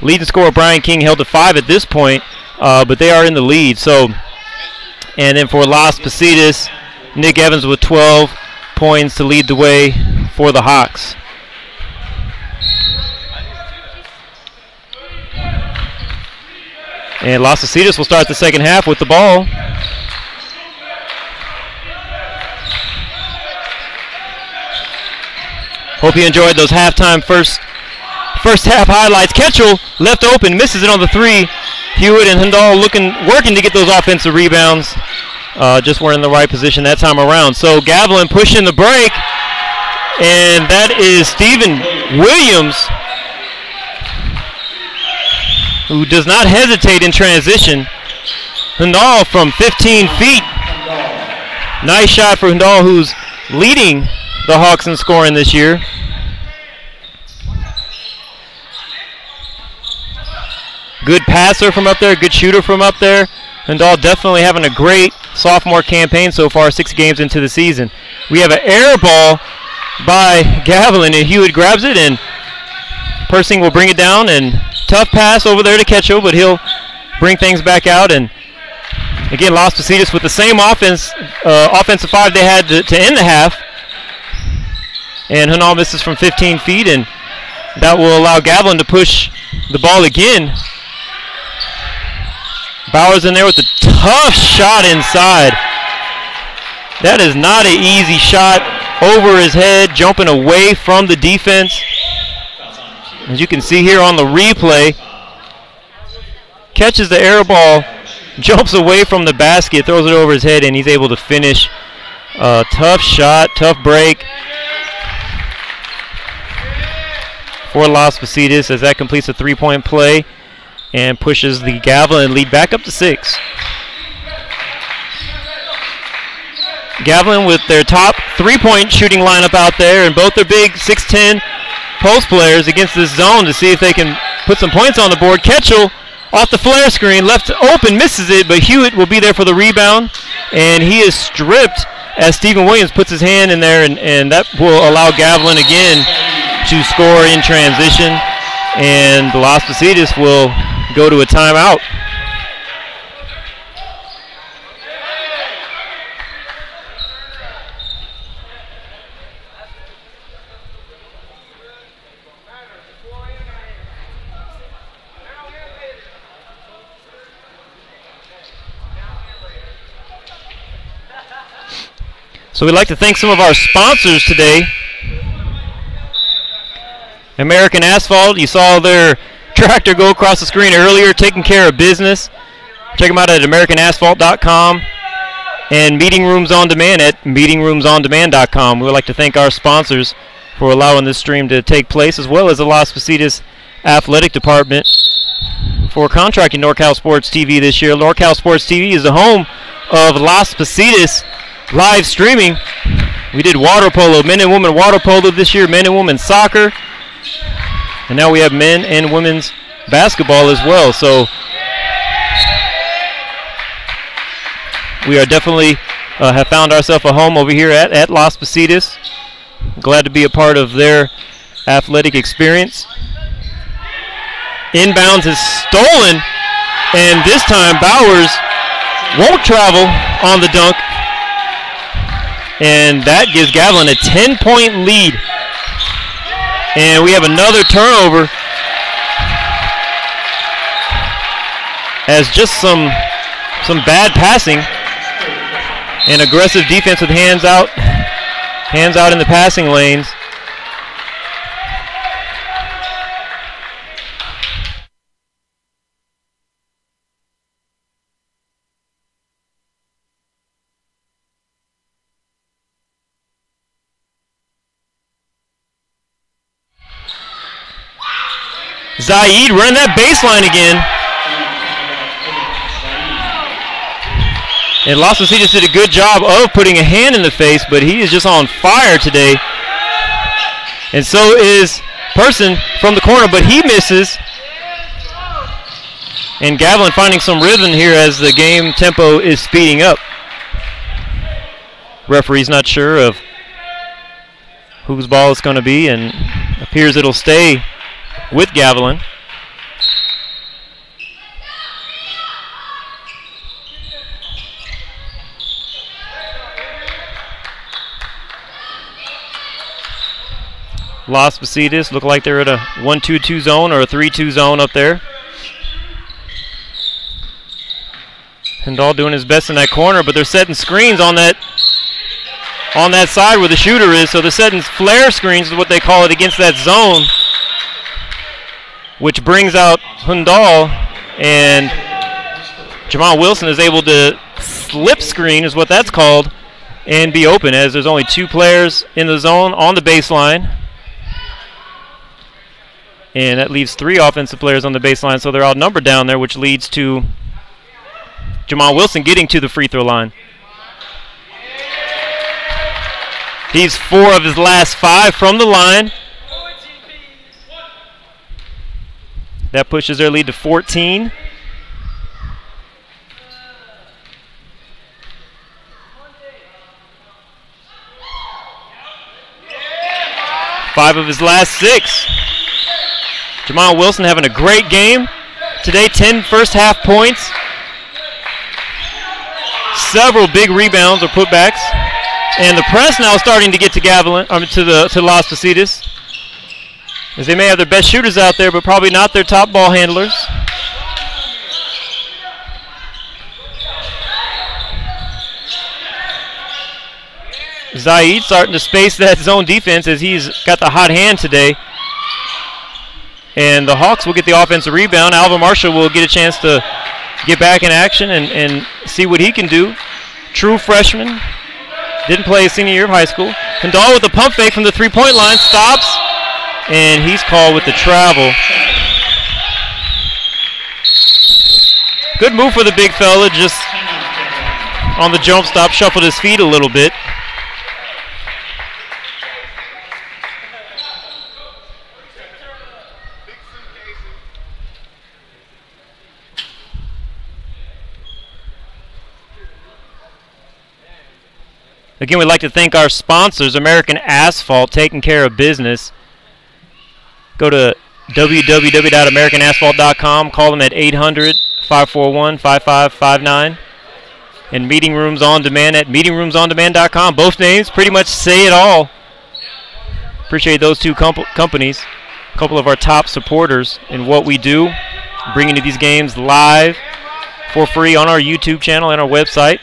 Leading scorer Brian King held to 5 at this point, but they are in the lead. So, and then for Las Positas, Nick Evans with 12 points to lead the way for the Hawks. And Las Positas will start the second half with the ball. Hope you enjoyed those halftime first half highlights. Ketchel left open, misses it on the 3. Hewitt and Hindall working to get those offensive rebounds. Just weren't in the right position that time around. So Gavilan pushing the break, and that is Stephen Williams, who does not hesitate in transition. Hindall from 15 feet. Nice shot for Hindall, who's leading the Hawks in scoring this year. Good passer from up there, good shooter from up there. Hindall definitely having a great sophomore campaign so far, 6 games into the season. We have an air ball by Gavilan, and Hewitt grabs it, and Persing will bring it down, and tough pass over there to Ketchel, but he'll bring things back out. And again, Las Positas with the same offensive 5 they had to end the half. And Hindall misses from 15 feet, and that will allow Gavilan to push the ball again. Bowers in there with a tough shot inside. That is not an easy shot. Over his head, jumping away from the defense. As you can see here on the replay, catches the air ball, jumps away from the basket, throws it over his head, and he's able to finish. Tough shot, tough break for Las Positas as that completes a 3-point play and pushes the Gavilan lead back up to 6. Gavilan with their top 3-point shooting lineup out there, and both their big 6'10" post players against this zone to see if they can put some points on the board. Ketchel off the flare screen, left open, misses it, but Hewitt will be there for the rebound, and he is stripped as Stephen Williams puts his hand in there, and that will allow Gavilan again to score in transition, and Las Positas will go to a timeout. So we'd like to thank some of our sponsors today. American Asphalt, you saw their tractor go across the screen earlier, taking care of business. Check them out at AmericanAsphalt.com and Meeting Rooms On Demand at meetingroomsondemand.com. We would like to thank our sponsors for allowing this stream to take place, as well as the Las Positas Athletic Department for contracting NorCal Sports TV this year. NorCal Sports TV is the home of Las Positas live streaming. We did water polo, men and women water polo this year, men and women soccer, and now we have men and women's basketball as well. So we are definitely have found ourselves a home over here at Las Positas. Glad to be a part of their athletic experience. Inbounds is stolen, and this time Bowers won't travel on the dunk, and that gives Gavilan a 10-point lead. And we have another turnover as just some bad passing and aggressive defense with hands out in the passing lanes. Zaid running that baseline again. And Las Positas did a good job of putting a hand in the face, but he is just on fire today. And so is Person from the corner, but he misses. And Gavilan finding some rhythm here as the game tempo is speeding up. Referee's not sure of whose ball it's going to be, and appears it'll stay with Gavilan. Las Positas look like they're at a 1-2-2 zone or a 3-2 zone up there. Hindal doing his best in that corner, but they're setting screens on that side where the shooter is, so they're setting flare screens is what they call it against that zone, which brings out Hindal, and Jamal Wilson is able to slip screen is what that's called and be open, as there's only 2 players in the zone on the baseline. And that leaves 3 offensive players on the baseline, so they're outnumbered down there, which leads to Jamal Wilson getting to the free throw line. He's 4 of his last 5 from the line. That pushes their lead to 14. Five of his last 6. Jamal Wilson having a great game today. 10 first half points. Several big rebounds or putbacks. And the press now starting to get to Gavilan, to Las Positas, as they may have their best shooters out there, but probably not their top ball handlers. Zaid starting to space that zone defense as he's got the hot hand today. And the Hawks will get the offensive rebound. Alvin Marshall will get a chance to get back in action and see what he can do. True freshman. Didn't play his senior year of high school. Hindal with a pump fake from the three-point line. Stops. And he's called with the travel. Good move for the big fella. Just on the jump stop, shuffled his feet a little bit. Again, we'd like to thank our sponsors, American Asphalt, taking care of business. Go to www.americanasphalt.com. Call them at 800-541-5559. And Meeting Rooms On Demand at meetingroomsondemand.com. Both names pretty much say it all. Appreciate those 2 companies. A couple of our top supporters in what we do. Bringing you these games live for free on our YouTube channel and our website.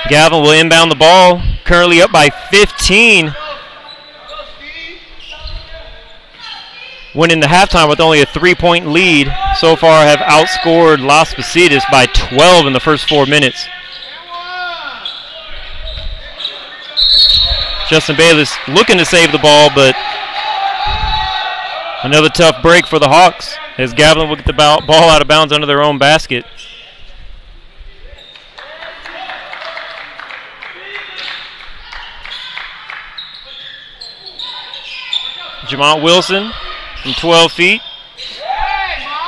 Gavilan will inbound the ball, currently up by 15. Went into halftime with only a 3-point lead. So far have outscored Las Positas by 12 in the first 4 minutes. Justin Bayless looking to save the ball, but another tough break for the Hawks as Gavilan will get the ball out of bounds under their own basket. Jamal Wilson from 12 feet.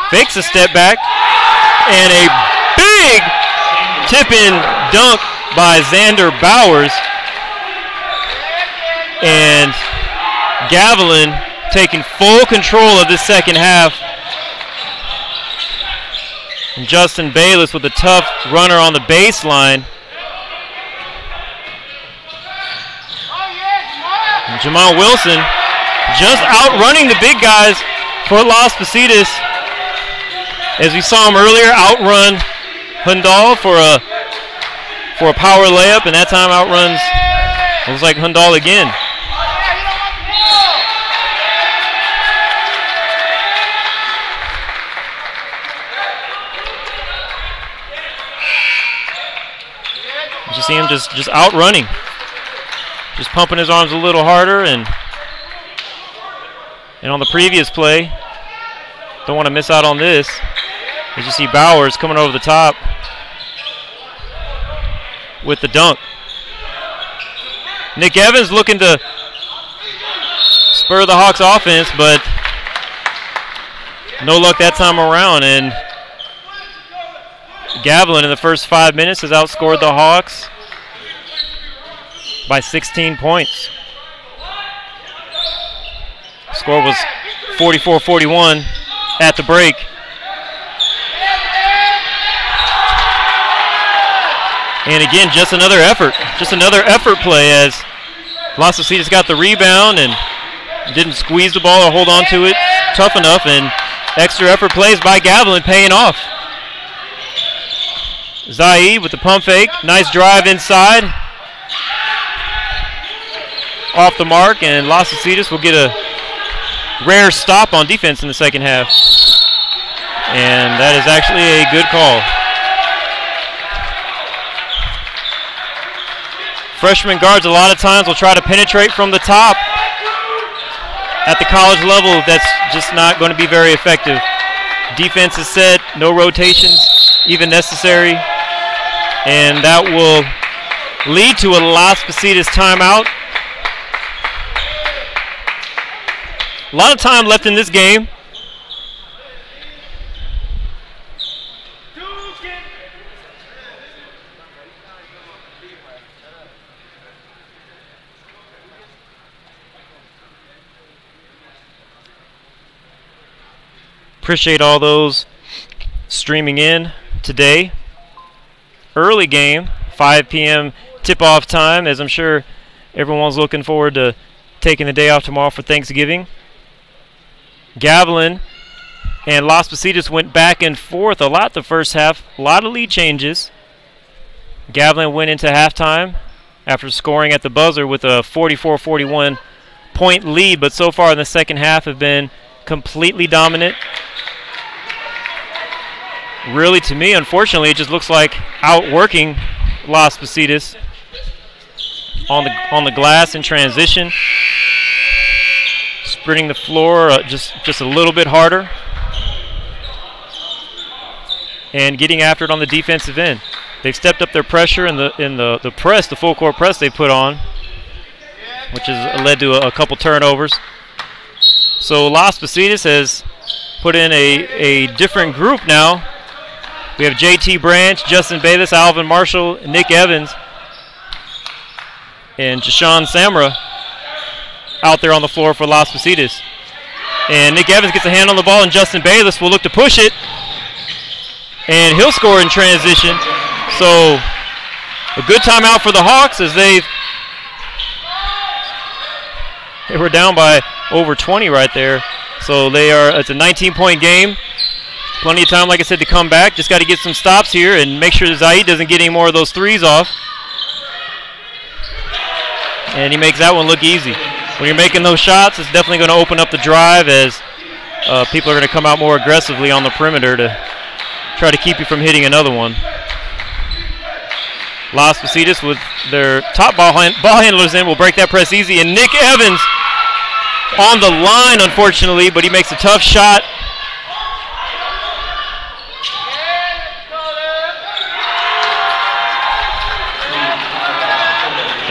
Fakes a step back. And a big tip-in dunk by Xander Bowers. And Gavilan taking full control of this second half. And Justin Bayless with a tough runner on the baseline. And Jamal Wilson just outrunning the big guys for Las Positas. As we saw him earlier, outrun Hindal for a power layup, and that time outruns, looks like Hindal again. You see him just outrunning, just pumping his arms a little harder, and on the previous play, don't want to miss out on this. As you see Bowers coming over the top with the dunk. Nick Evans looking to spur the Hawks offense, but no luck that time around. And Gavilan in the first 5 minutes has outscored the Hawks by 16 points. Score was 44-41 at the break. And again, just another effort play as Las Positas got the rebound and didn't squeeze the ball or hold on to it tough enough, and extra effort plays by Gavilan paying off. Zaid with the pump fake, nice drive inside. Off the mark, and Las Positas will get a rare stop on defense in the second half. And that is actually a good call. Freshman guards a lot of times will try to penetrate from the top. At the college level, that's just not going to be very effective. Defense is set, no rotations even necessary. And that will lead to a Las Positas timeout. A lot of time left in this game. Appreciate all those streaming in today. Early game, 5 p.m. tip-off time, as I'm sure everyone's looking forward to taking the day off tomorrow for Thanksgiving. Gavilan and Las Positas went back and forth a lot the first half. A lot of lead changes. Gavilan went into halftime after scoring at the buzzer with a 44-41 point lead, but so far in the second half have been completely dominant. Really, to me, unfortunately, it just looks like outworking Las Positas on the glass in transition, spreading the floor just a little bit harder, and getting after it on the defensive end. They've stepped up their pressure in the press, the full court press they put on, which has led to a couple turnovers. So Las Positas has put in a different group now. We have JT Branch, Justin Bayless, Alvin Marshall, Nick Evans, and Jashawn Samra out there on the floor for Las Positas. And Nick Evans gets a hand on the ball, and Justin Bayless will look to push it, and he'll score in transition. So a good timeout for the Hawks as they were down by over 20 right there. So it's a 19-point game. Plenty of time, like I said, to come back. Just got to get some stops here and make sure that Zaid doesn't get any more of those threes off. And he makes that one look easy. When you're making those shots, it's definitely going to open up the drive as people are going to come out more aggressively on the perimeter to try to keep you from hitting another one. Las Positas with their top ball handlers in will break that press easy. And Nick Evans on the line, unfortunately, but he makes a tough shot.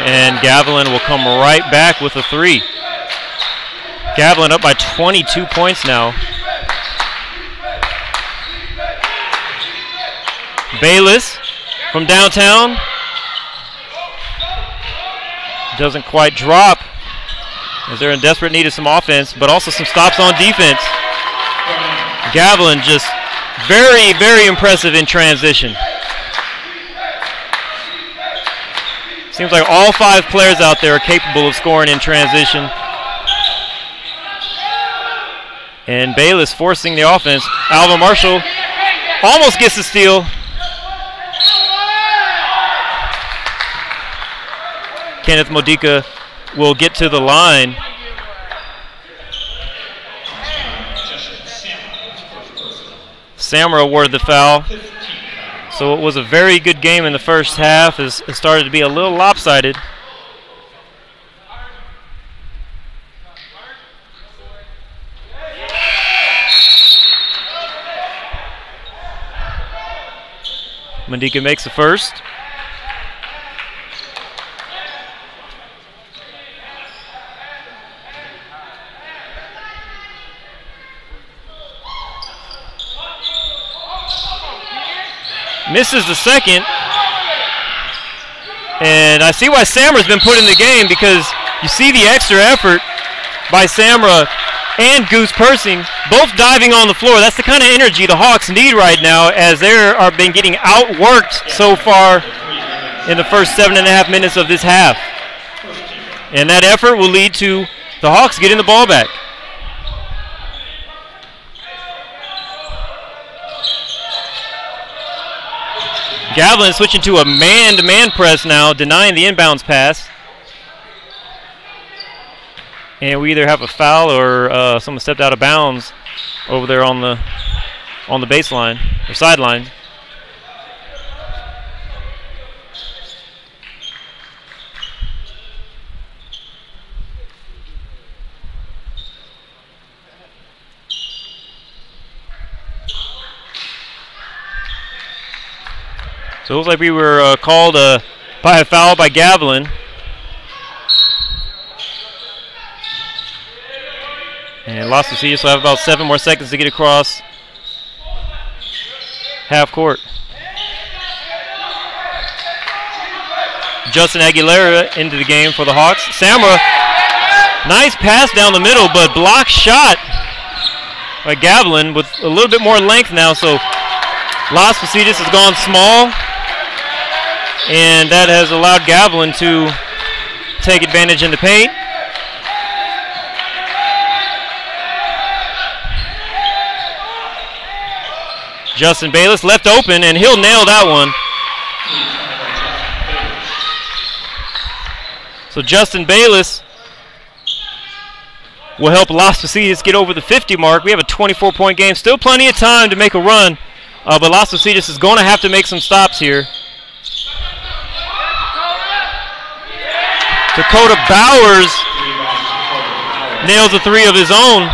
And Gavilan will come right back with a three. Gavilan up by 22 points now. Bayless from downtown. Doesn't quite drop as they're in desperate need of some offense, but also some stops on defense. Gavilan just very, very impressive in transition. Seems like all 5 players out there are capable of scoring in transition. And Bayless forcing the offense. Alvin Marshall almost gets the steal. Kenneth Modica will get to the line. Samra awarded the foul. So it was a very good game in the first half. It started to be a little lopsided. Mandika makes the first. Misses the second. And I see why Samra's been put in the game, because you see the extra effort by Samra and Goose Persing, both diving on the floor. That's the kind of energy the Hawks need right now, as they are been getting outworked so far in the first 7.5 minutes of this half. And that effort will lead to the Hawks getting the ball back. Gavilan switching to a man-to-man press now, denying the inbounds pass. And we either have a foul or someone stepped out of bounds over there on the baseline or sideline. So it looks like we were called by a foul by Gavilan. And Las Positas will have about 7 more seconds to get across half court. Justin Aguilera into the game for the Hawks. Samra, nice pass down the middle, but block shot by Gavilan with a little bit more length now. So Las Positas has gone small, and that has allowed Gavilan to take advantage in the paint. Justin Bayless left open, and he'll nail that one. So Justin Bayless will help Las Positas get over the 50 mark. We have a 24-point game. Still plenty of time to make a run, but Las Positas is going to have to make some stops here. Dakota Bowers nails a 3 of his own.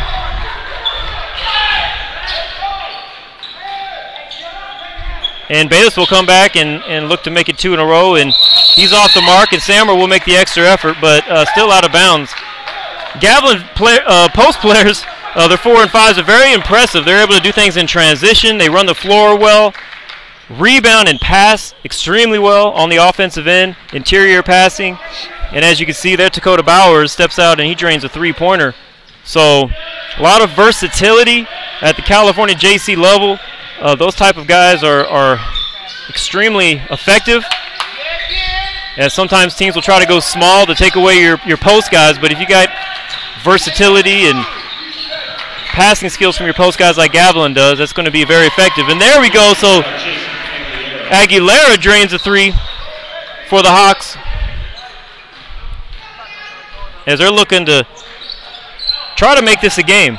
And Bayless will come back and look to make it 2 in a row, and he's off the mark, and Samra will make the extra effort, but still out of bounds. Gavilan post players, their 4 and 5s are very impressive. They're able to do things in transition. They run the floor well, rebound and pass extremely well on the offensive end, interior passing. And as you can see there, Dakota Bowers steps out and he drains a 3-pointer. So a lot of versatility at the California JC level. Those type of guys are extremely effective, as sometimes teams will try to go small to take away your post guys, but if you got versatility and passing skills from your post guys like Gavilan does, that's going to be very effective. And there we go. So Aguilera drains a 3 for the Hawks, as they're looking to try to make this a game.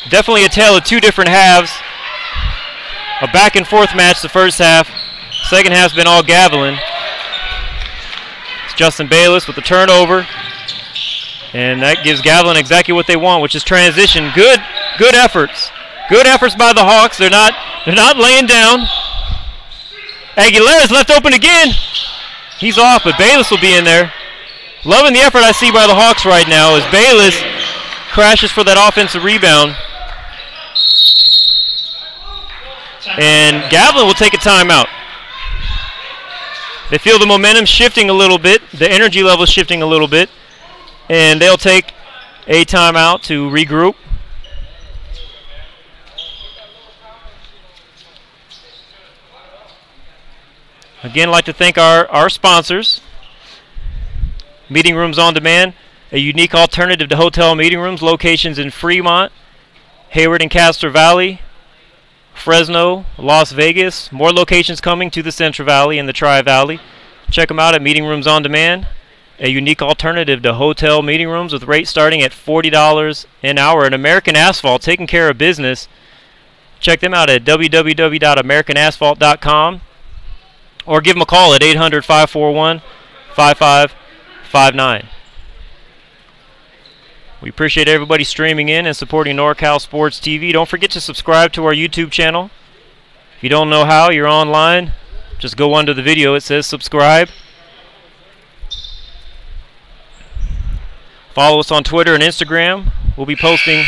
Definitely a tale of 2 different halves. A back and forth match the first half. Second half's been all Gavilan. It's Justin Bayless with the turnover. And that gives Gavilan exactly what they want, which is transition. Good efforts. Good efforts by the Hawks. They're not laying down. Aguilera's left open again. He's off, but Bayless will be in there. Loving the effort I see by the Hawks right now as Bayless crashes for that offensive rebound. And Gavilan will take a timeout. They feel the momentum shifting a little bit, the energy level shifting a little bit, and they'll take a timeout to regroup. Again, I'd like to thank our sponsors. Meeting Rooms on Demand, a unique alternative to hotel meeting rooms. Locations in Fremont, Hayward and Castro Valley, Fresno, Las Vegas. More locations coming to the Central Valley and the Tri-Valley. Check them out at Meeting Rooms on Demand, a unique alternative to hotel meeting rooms with rates starting at $40 an hour. And American Asphalt, taking care of business. Check them out at www.americanasphalt.com or give them a call at 800-541-5559. We appreciate everybody streaming in and supporting NorCal Sports TV. Don't forget to subscribe to our YouTube channel. If you don't know how, you're online. Just go under the video. It says subscribe. Follow us on Twitter and Instagram. We'll be posting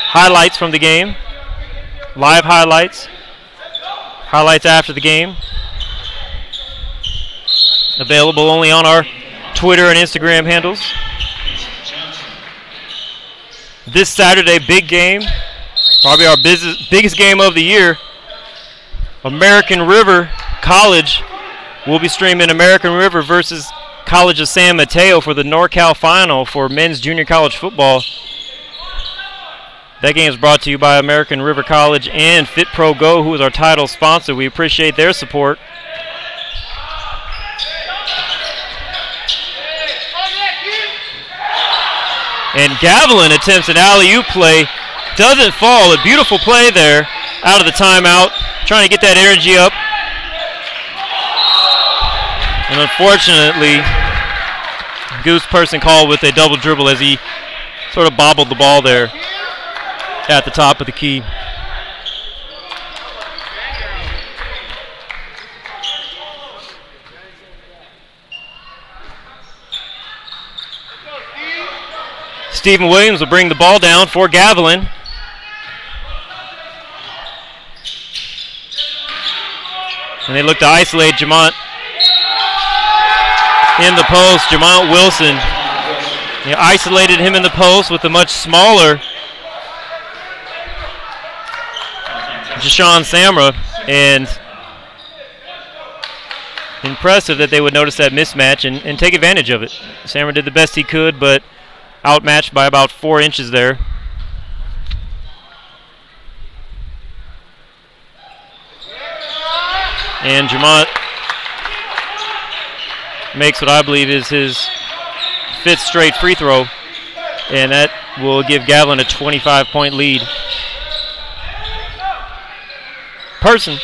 highlights from the game, live highlights, highlights after the game. Available only on our Twitter and Instagram handles. This Saturday, big game, probably our biggest game of the year. American River College will be streaming American River versus College of San Mateo for the NorCal final for men's junior college football. That game is brought to you by American River College and Fit Pro Go, who is our title sponsor. We appreciate their support. And Gavilan attempts an alley-oop play. Doesn't fall. A beautiful play there out of the timeout. Trying to get that energy up. And unfortunately, Goose Person called with a double dribble as he sort of bobbled the ball there at the top of the key. Stephen Williams will bring the ball down for Gavilan. And they look to isolate Jamont in the post. Jamont Wilson. They isolated him in the post with a much smaller Jashawn Samra. And impressive that they would notice that mismatch and take advantage of it. Samra did the best he could, but outmatched by about 4 inches there. And Jamont makes what I believe is his 5th straight free throw, and that will give Gavilan a 25-point lead. Person.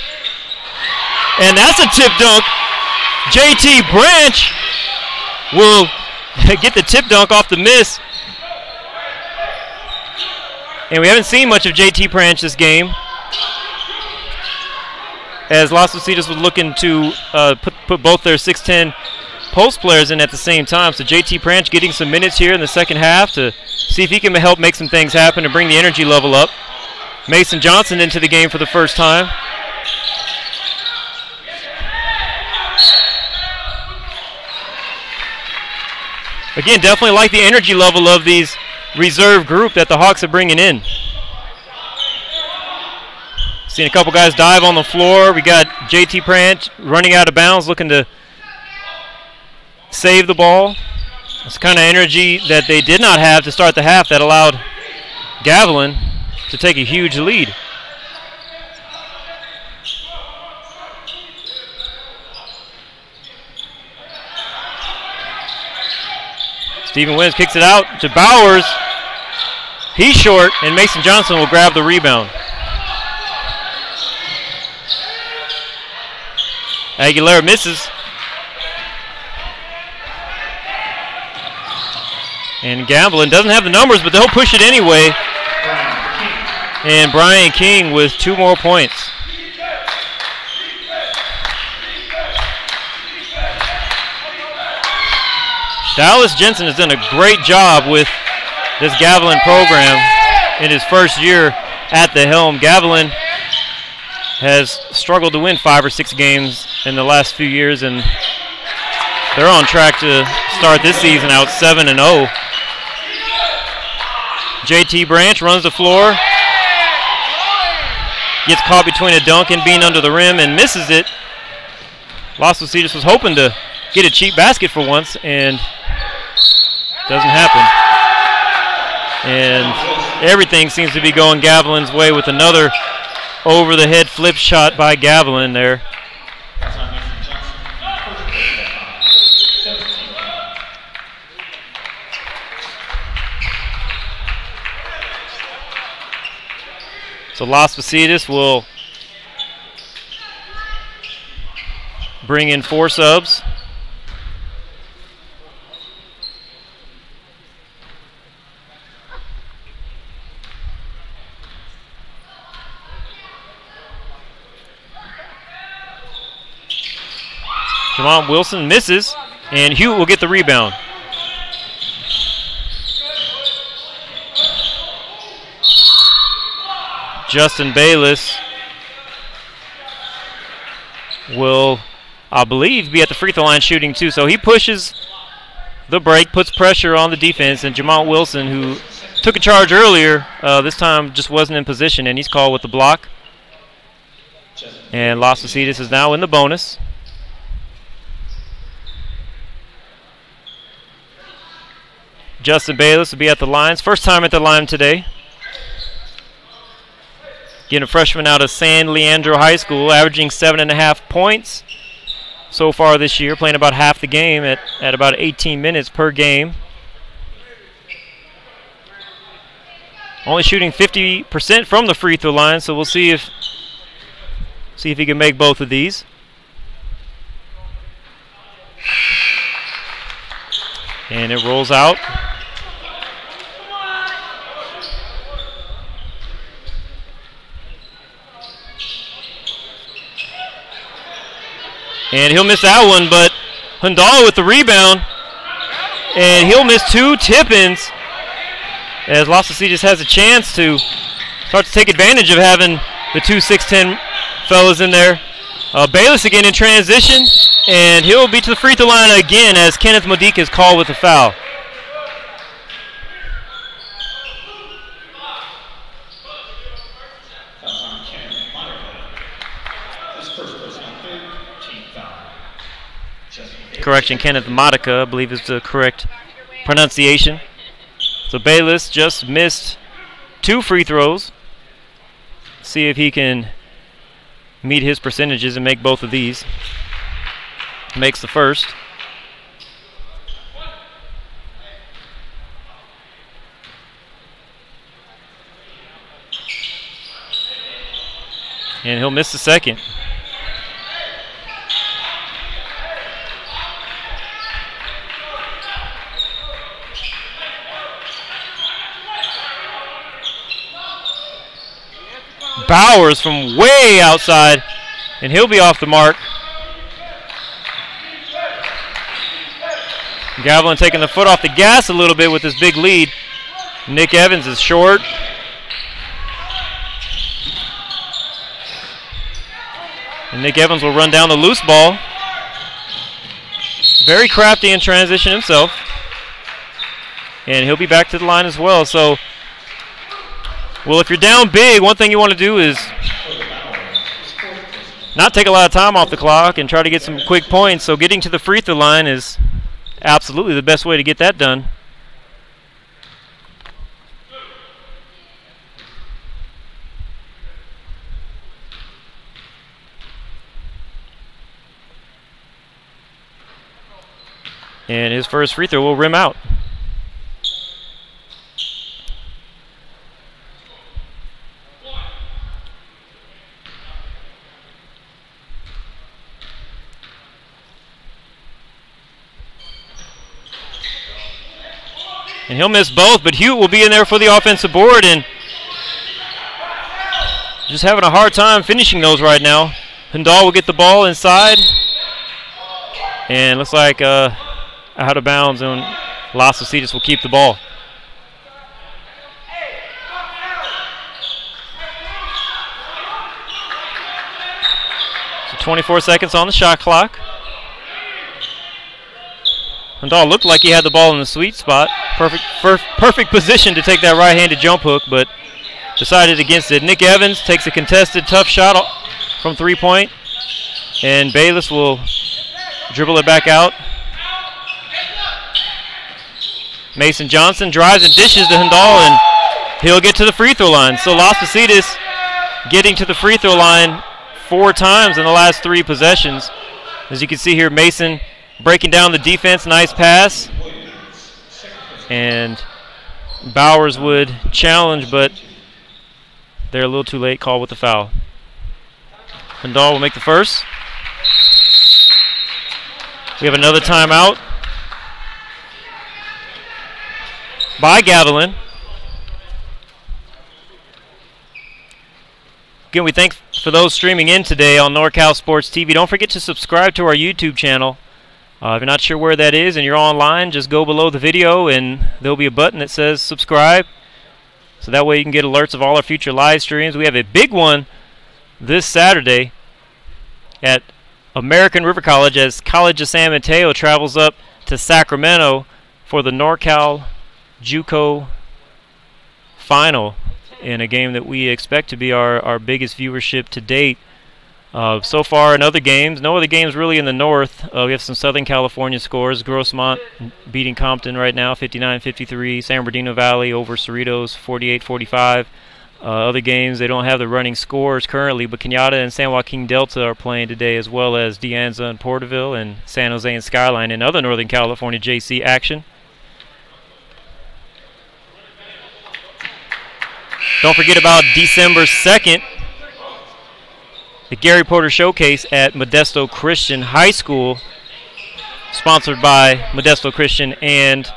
And that's a tip dunk. JT Branch will get the tip dunk off the miss. And we haven't seen much of JT Branch this game, as Las Positas was looking to put both their 6'10" post players in at the same time. So JT Branch getting some minutes here in the second half to see if he can help make some things happen and bring the energy level up. Mason Johnson into the game for the first time. Again, definitely like the energy level of these reserve group that the Hawks are bringing in. Seen a couple guys dive on the floor. We got JT Branch running out of bounds, looking to save the ball. It's the kind of energy that they did not have to start the half that allowed Gavilan to take a huge lead. Stephen Williams kicks it out to Bowers. He's short, and Mason Johnson will grab the rebound. Aguilera misses. And Gavilan doesn't have the numbers, but they'll push it anyway. And Brian King with 2 more points. Dallas Jensen has done a great job with this Gavilan program in his first year at the helm. Gavilan has struggled to win 5 or 6 games in the last few years, and they're on track to start this season out 7-0. JT Branch runs the floor, gets caught between a dunk and being under the rim and misses it. Las Positas was hoping to get a cheap basket for once, and doesn't happen. And everything seems to be going Gavilan's way with another over-the-head flip shot by Gavilan there. So Las Positas will bring in 4 subs. Jamont Wilson misses, and Hewitt will get the rebound. Justin Bayless will, I believe, be at the free throw line shooting too. So he pushes the break, puts pressure on the defense, and Jamont Wilson, who took a charge earlier, this time just wasn't in position, and he's called with the block. And Las Positas is now in the bonus. Justin Bayless will be at the lines. First time at the line today. Getting a freshman out of San Leandro High School, averaging 7.5 points so far this year, playing about half the game at about 18 minutes per game. Only shooting 50% from the free throw line, so we'll see if he can make both of these. And it rolls out. And he'll miss that one, but Hundal with the rebound. And he'll miss two tip-ins as Las Positas has a chance to start to take advantage of having the two 6'10" fellas in there. Bayless again in transition, and he'll be to the free throw line again as Kenneth Modica is called with a foul. Correction, Kenneth Modica, I believe is the correct pronunciation. So Bayless just missed two free throws. See if he can meet his percentages and make both of these. Makes the first. And he'll miss the second. Bowers from way outside, and he'll be off the mark. Gavilan taking the foot off the gas a little bit with his big lead. Nick Evans is short. And Nick Evans will run down the loose ball. Very crafty in transition himself. And he'll be back to the line as well. So, well, if you're down big, one thing you want to do is not take a lot of time off the clock and try to get some quick points. So getting to the free throw line is absolutely the best way to get that done. And his first free throw will rim out. And he'll miss both, but Hewitt will be in there for the offensive board, and just having a hard time finishing those right now. Hundal will get the ball inside, and looks like out of bounds, and Las Positas will keep the ball. So 24 seconds on the shot clock. Hundal looked like he had the ball in the sweet spot. Perfect position to take that right-handed jump hook, but decided against it. Nick Evans takes a contested tough shot from three-point, and Bayless will dribble it back out. Mason Johnson drives and dishes to Hundal, and he'll get to the free throw line. So Las Positas getting to the free throw line 4 times in the last 3 possessions. As you can see here, Mason breaking down the defense, nice pass. And Bowers would challenge, but they're a little too late, call with the foul. Hundal will make the first. We have another timeout by Gavilan. Again, we thank for those streaming in today on NorCal Sports TV. Don't forget to subscribe to our YouTube channel. If you're not sure where that is and you're online, just go below the video and there'll be a button that says subscribe. So that way you can get alerts of all our future live streams. We have a big one this Saturday at American River College as College of San Mateo travels up to Sacramento for the NorCal JUCO final in a game that we expect to be our biggest viewership to date. So far in other games, no other games really in the north. We have some Southern California scores. Grossmont beating Compton right now, 59-53. San Bernardino Valley over Cerritos, 48-45. Other games, they don't have the running scores currently, but Cañada and San Joaquin Delta are playing today, as well as De Anza and Porterville and San Jose and Skyline and other Northern California JC action. Don't forget about December 2nd, the Gary Porter Showcase at Modesto Christian High School, sponsored by Modesto Christian and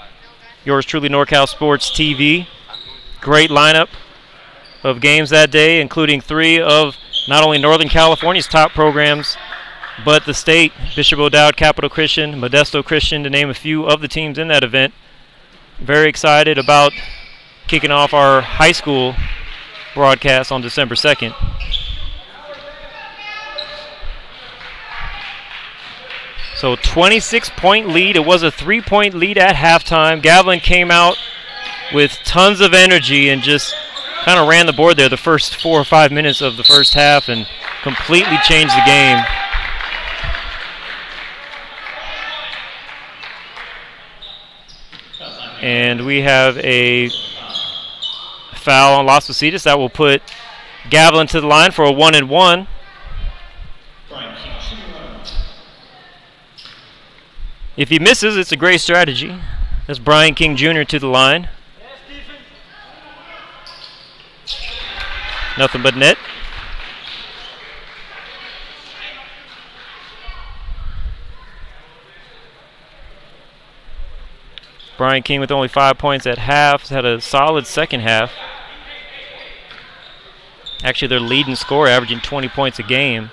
yours truly, NorCal Sports TV. Great lineup of games that day, including 3 of not only Northern California's top programs, but the state, Bishop O'Dowd, Capital Christian, Modesto Christian, to name a few of the teams in that event. Very excited about kicking off our high school broadcast on December 2nd. So 26-point lead. It was a 3-point lead at halftime. Gavilan came out with tons of energy and just kind of ran the board there the first 4 or 5 minutes of the first half and completely changed the game. And we have a foul on Las Positas that will put Gavilan to the line for a 1-and-1. If he misses, it's a great strategy. That's Brian King Jr. to the line. Nothing but net. Brian King with only 5 points at half. Has had a solid second half. Actually, their leading scorer, averaging 20 points a game.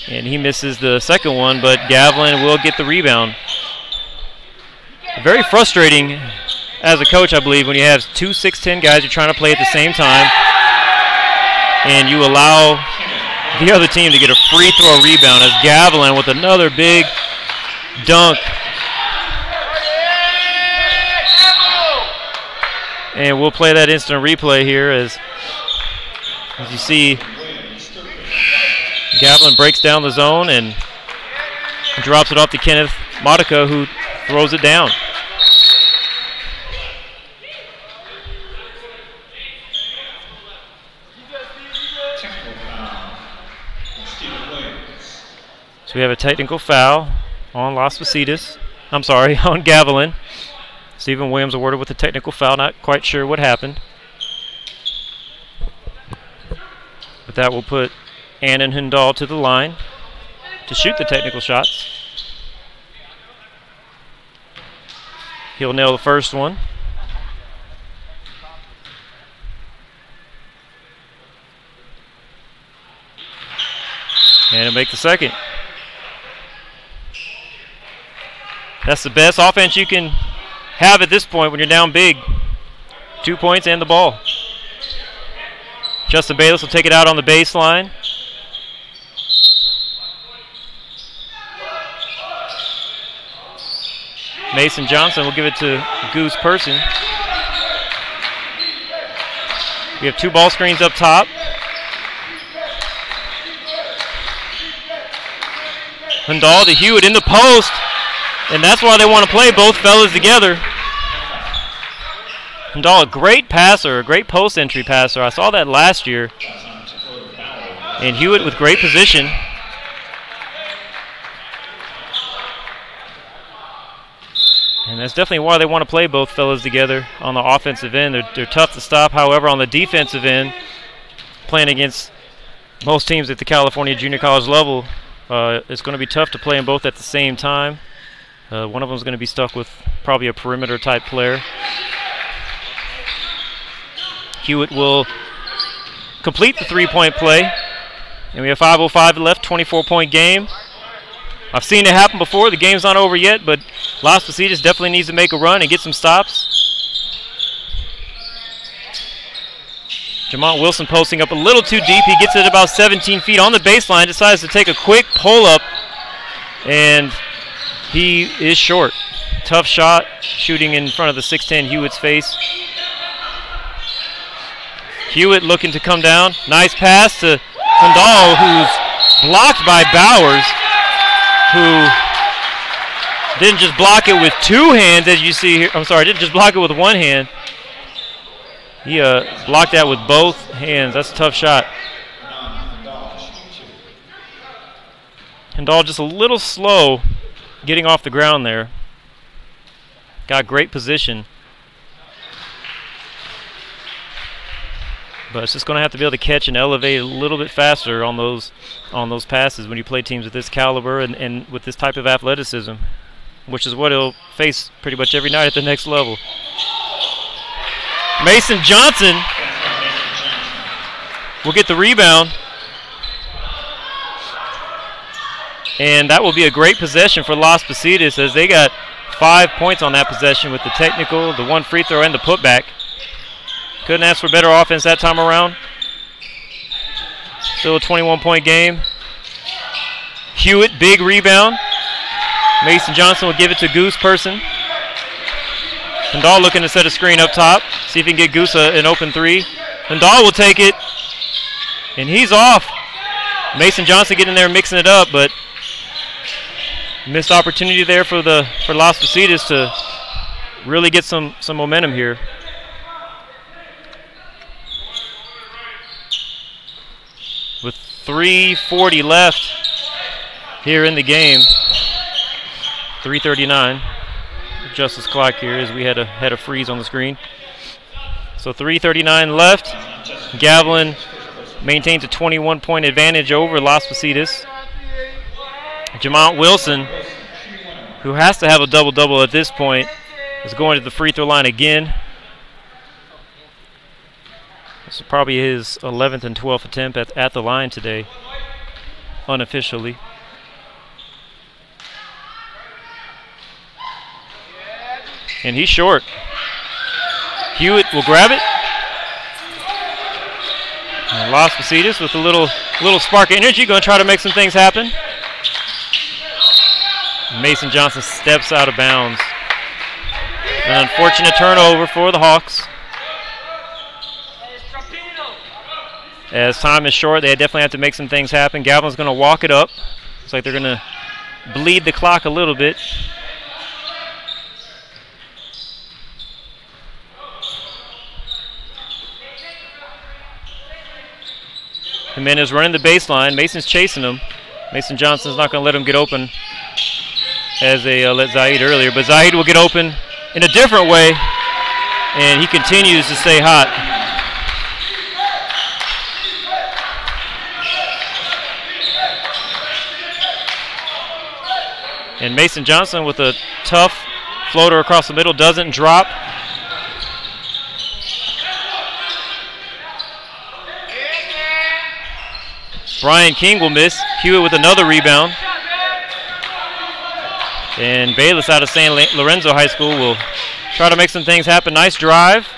And he misses the second one, but Gavilan will get the rebound. Very frustrating as a coach, I believe, when you have 2 6'10" guys you're trying to play at the same time, and you allow the other team to get a free throw rebound as Gavilan with another big dunk. And we'll play that instant replay here as you see Gavilan breaks down the zone and drops it off to Kenneth Modica, who throws it down. So we have a technical foul on Las Positas. I'm sorry, on Gavilan. Stephen Williams awarded with a technical foul. Not quite sure what happened. But that will put Annan Hindal to the line to shoot the technical shots. He'll nail the first one. And he'll make the second. That's the best offense you can have at this point when you're down big. 2 points and the ball. Justin Bayless will take it out on the baseline. Mason Johnson will give it to Goose Person. We have 2 ball screens up top. Hindal to Hewitt in the post. And that's why they want to play both fellas together. Hindal, a great passer, a great post entry passer. I saw that last year. And Hewitt with great position. And that's definitely why they want to play both fellas together on the offensive end. They're tough to stop. However, on the defensive end, playing against most teams at the California junior college level, it's going to be tough to play them both at the same time. One of them is going to be stuck with probably a perimeter type player. Hewitt will complete the three-point play. And we have 5:05 left, 24-point game. I've seen it happen before. The game's not over yet, but Las Positas definitely needs to make a run and get some stops. Jamont Wilson posting up a little too deep. He gets it about 17 feet on the baseline, decides to take a quick pull-up, and he is short. Tough shot, shooting in front of the 6'10 Hewitt's face. Hewitt looking to come down. Nice pass to Kandal, who's blocked by Bowers, who didn't just block it with two hands, as you see here. I'm sorry, didn't just block it with one hand. He blocked that with both hands. That's a tough shot. Kandal just a little slow getting off the ground there. Got great position. But it's just going to have to be able to catch and elevate a little bit faster on those passes when you play teams with this caliber and with this type of athleticism, which is what he'll face pretty much every night at the next level. Mason Johnson will get the rebound. And that will be a great possession for Las Positas, as they got 5 points on that possession with the technical, the one free throw, and the putback. Couldn't ask for better offense that time around. Still a 21-point game. Hewitt, big rebound. Mason Johnson will give it to Goose Person. Kandal looking to set a screen up top. See if he can get Goose an open three. Kandal will take it. And he's off. Mason Johnson getting there mixing it up, but missed opportunity there for Las Positas to really get some momentum here. With 3:40 left here in the game. 3:39. Justice clock here, as we had a freeze on the screen. So 3:39 left. Gavilan maintains a 21-point advantage over Las Positas. Jamont Wilson, who has to have a double-double at this point, is going to the free throw line again. This is probably his 11th and 12th attempt at the line today, unofficially. And he's short. Hewitt will grab it. And Las Positas with a little spark of energy, going to try to make some things happen. Mason Johnson steps out of bounds. An unfortunate turnover for the Hawks. As time is short, they definitely have to make some things happen. Gavilan's going to walk it up. Looks like they're going to bleed the clock a little bit. Jimenez running the baseline. Mason's chasing him. Mason Johnson's not going to let him get open as they let Zaid earlier. But Zaid will get open in a different way, and he continues to stay hot. And Mason Johnson with a tough floater across the middle, doesn't drop. Brian King will miss. Hewitt with another rebound. And Bayless out of San Lorenzo High School will try to make some things happen. Nice drive.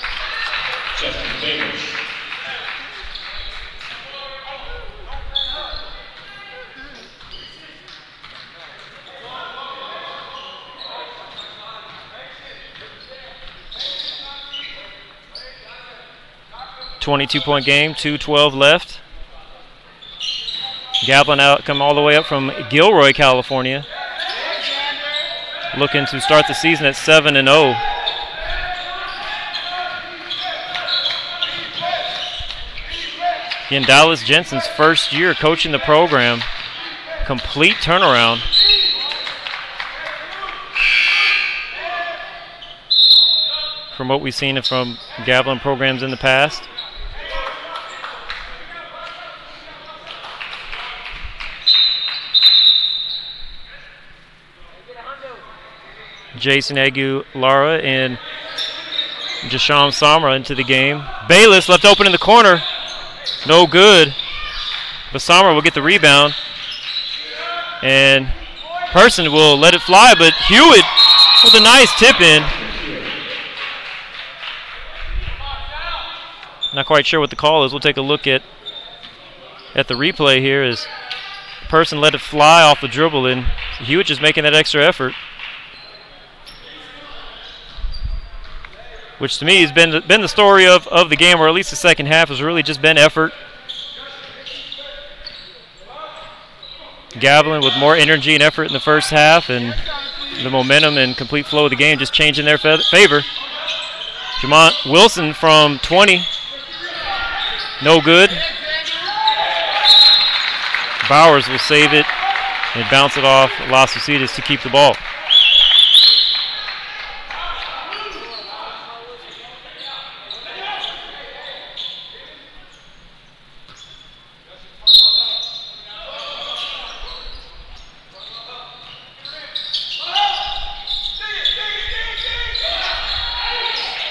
.2 game, 2:12 left. Gavilan out, come all the way up from Gilroy, California. Looking to start the season at 7-0. Again, Dallas Jensen's first year coaching the program. Complete turnaround. From what we've seen from Gavilan programs in the past. Jason Aguilara and Jasham Samra into the game. Bayless left open in the corner. No good. But Samra will get the rebound. And Person will let it fly, but Hewitt with a nice tip in. Not quite sure what the call is. We'll take a look at the replay here as Person let it fly off the dribble, and Hewitt just making that extra effort. Which to me has been the story of the game, or at least the second half has really just been effort. Gavilan with more energy and effort in the first half, and the momentum and complete flow of the game just changing their favor. Jamont Wilson from 20. No good. Bowers will save it and bounce it off Las Positas to keep the ball.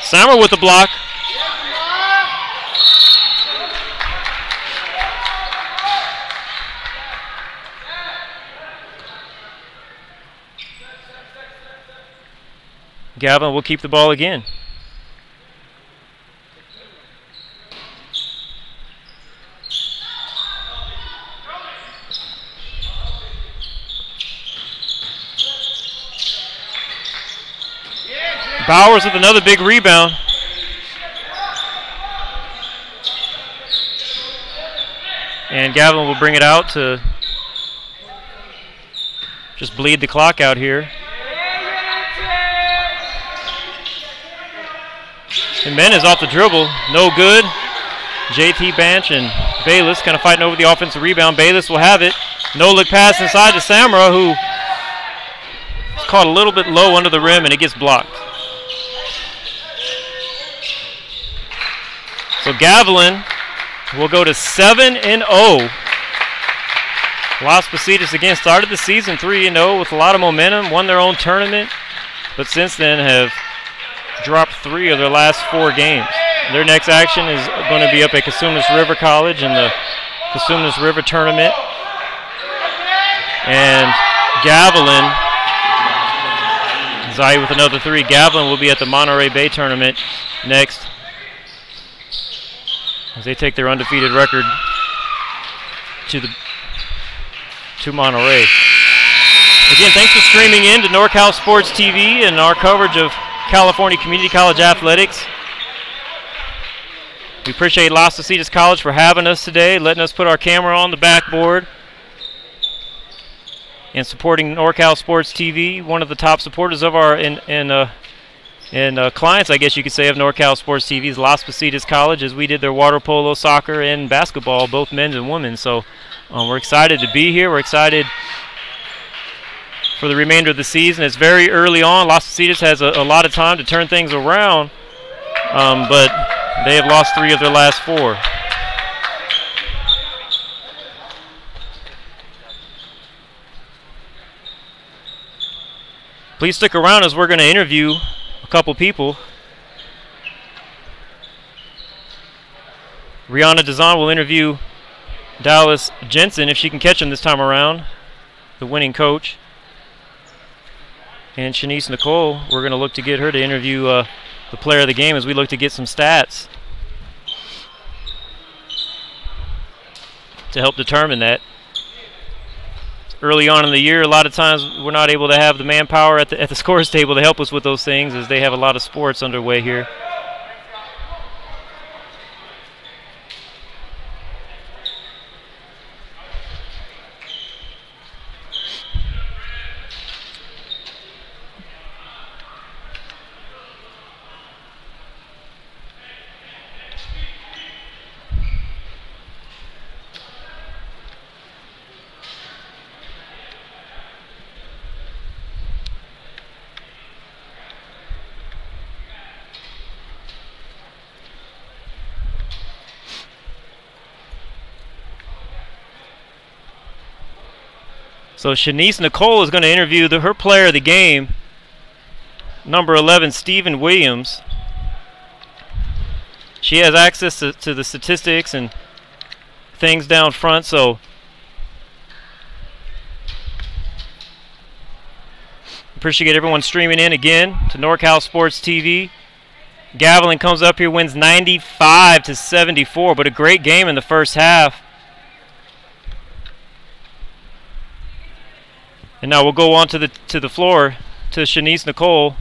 Samra with the block. Gavilan will keep the ball again. Bowers with another big rebound. And Gavilan will bring it out to just bleed the clock out here. Jimenez off the dribble, no good. JT Banch and Bayless kind of fighting over the offensive rebound. Bayless will have it. No-look pass inside to Samra, who is caught a little bit low under the rim, and it gets blocked. So Gavilan will go to 7-0. Las Positas again started the season 3-0 with a lot of momentum, won their own tournament, but since then have dropped 3 of their last 4 games. Their next action is going to be up at Casumas River College in the Casumas River tournament. And Gavilan, Zai with another 3. Gavilan will be at the Monterey Bay tournament next, as they take their undefeated record to Monterey. Again, thanks for streaming in to NorCal Sports TV and our coverage of California Community College athletics. We appreciate Las Positas College for having us today, letting us put our camera on the backboard, and supporting NorCal Sports TV, one of the top supporters of our and clients, I guess you could say, of NorCal Sports TV is Las Positas College, as we did their water polo, soccer, and basketball, both men's and women's. So we're excited to be here. We're excited for the remainder of the season. It's very early on. Las Positas has a lot of time to turn things around, but they have lost 3 of their last 4. Please stick around as we're going to interview a couple people. Rihanna Dazan will interview Dallas Jensen, if she can catch him this time around, the winning coach. And Shanice Nicole, we're going to look to get her to interview the player of the game as we look to get some stats to help determine that. Early on in the year, a lot of times we're not able to have the manpower at the scores table to help us with those things, as they have a lot of sports underway here. So Shanice Nicole is going to interview her player of the game, number 11, Stephen Williams. she has access to the statistics and things down front, so appreciate everyone streaming in again to NorCal Sports TV. Gavilan comes up here, wins 95-74, but a great game in the first half. And now we'll go on to the floor to Shanice Nicole.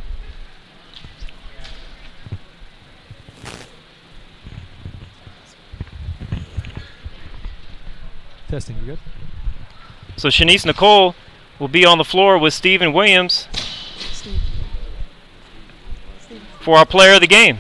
Testing, you good? So Shanice Nicole will be on the floor with Stephen Williams for our player of the game.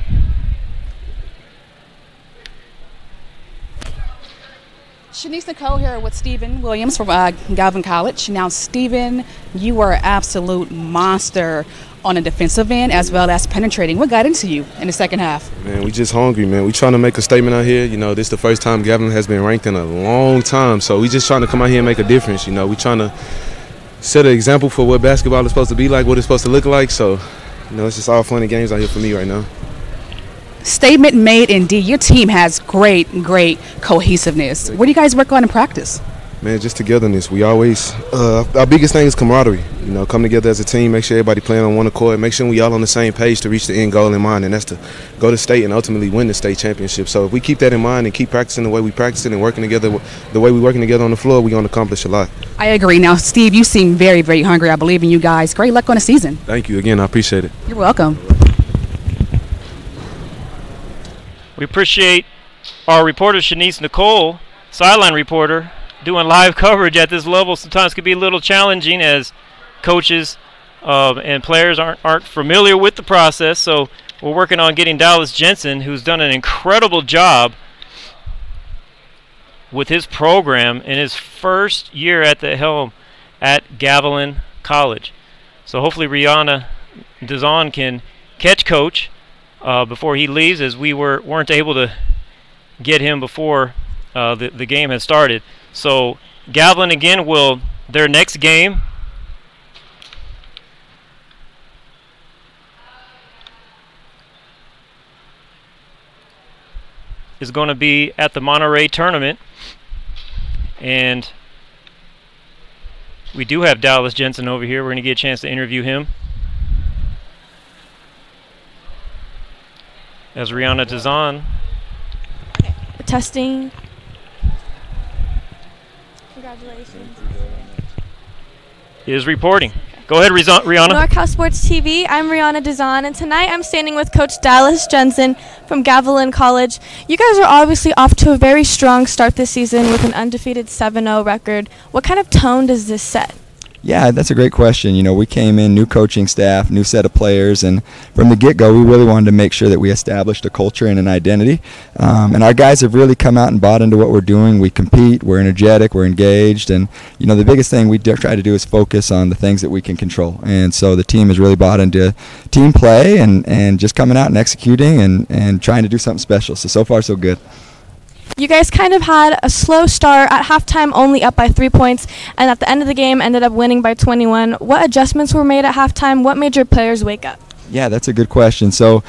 Shanice Nicole here with Stephen Williams from Gavilan College. Now, Stephen, you were an absolute monster on the defensive end as well as penetrating. What got into you in the second half? Man, we just hungry, man. We trying to make a statement out here. You know, this is the first time Gavilan has been ranked in a long time, so we just trying to come out here and make a difference. You know, we trying to set an example for what basketball is supposed to be like, what it's supposed to look like. So, you know, it's just all fun and games out here for me right now. Statement made indeed. Your team has great cohesiveness. What do you guys work on in practice? Man, just togetherness. We always, our biggest thing is camaraderie. You know, come together as a team, make sure everybody playing on one accord, make sure we all on the same page to reach the end goal in mind, and that's to go to state and ultimately win the state championship. So if we keep that in mind and keep practicing the way we practice it and working together the way we're working together on the floor, we're going to accomplish a lot. I agree. Now, Steve, you seem very hungry. I believe in you guys. Great luck on the season. Thank you again. I appreciate it. You're welcome. We appreciate our reporter, Shanice Nicole, sideline reporter, doing live coverage at this level. Sometimes can be a little challenging as coaches and players aren't familiar with the process. So we're working on getting Dallas Jensen, who's done an incredible job with his program in his first year at the helm at Gavilan College. So hopefully Rihanna Dazan can catch Coach before he leaves, as we weren't able to get him before the game had started. So Gavilan again their next game is going to be at the Monterey tournament, and we do have Dallas Jensen over here. We're going to get a chance to interview him as Rihanna Dazan testing. Congratulations. Is reporting. Go ahead, Rihanna. NorCal Sports TV, I'm Rihanna Dazan, and tonight I'm standing with Coach Dallas Jensen from Gavilan College. You guys are obviously off to a very strong start this season with an undefeated 7-0 record. What kind of tone does this set? Yeah, that's a great question. You know, we came in, new coaching staff, new set of players, and from the get-go, we really wanted to make sure that we established a culture and an identity. And our guys have really come out and bought into what we're doing. We compete, we're energetic, we're engaged, and, you know, the biggest thing we try to do is focus on the things that we can control. And so the team has really bought into team play and just coming out and executing and trying to do something special. So far, so good. You guys kind of had a slow start at halftime, only up by 3 points, and at the end of the game ended up winning by 21. What adjustments were made at halftime? What made your players wake up? Yeah, that's a good question. So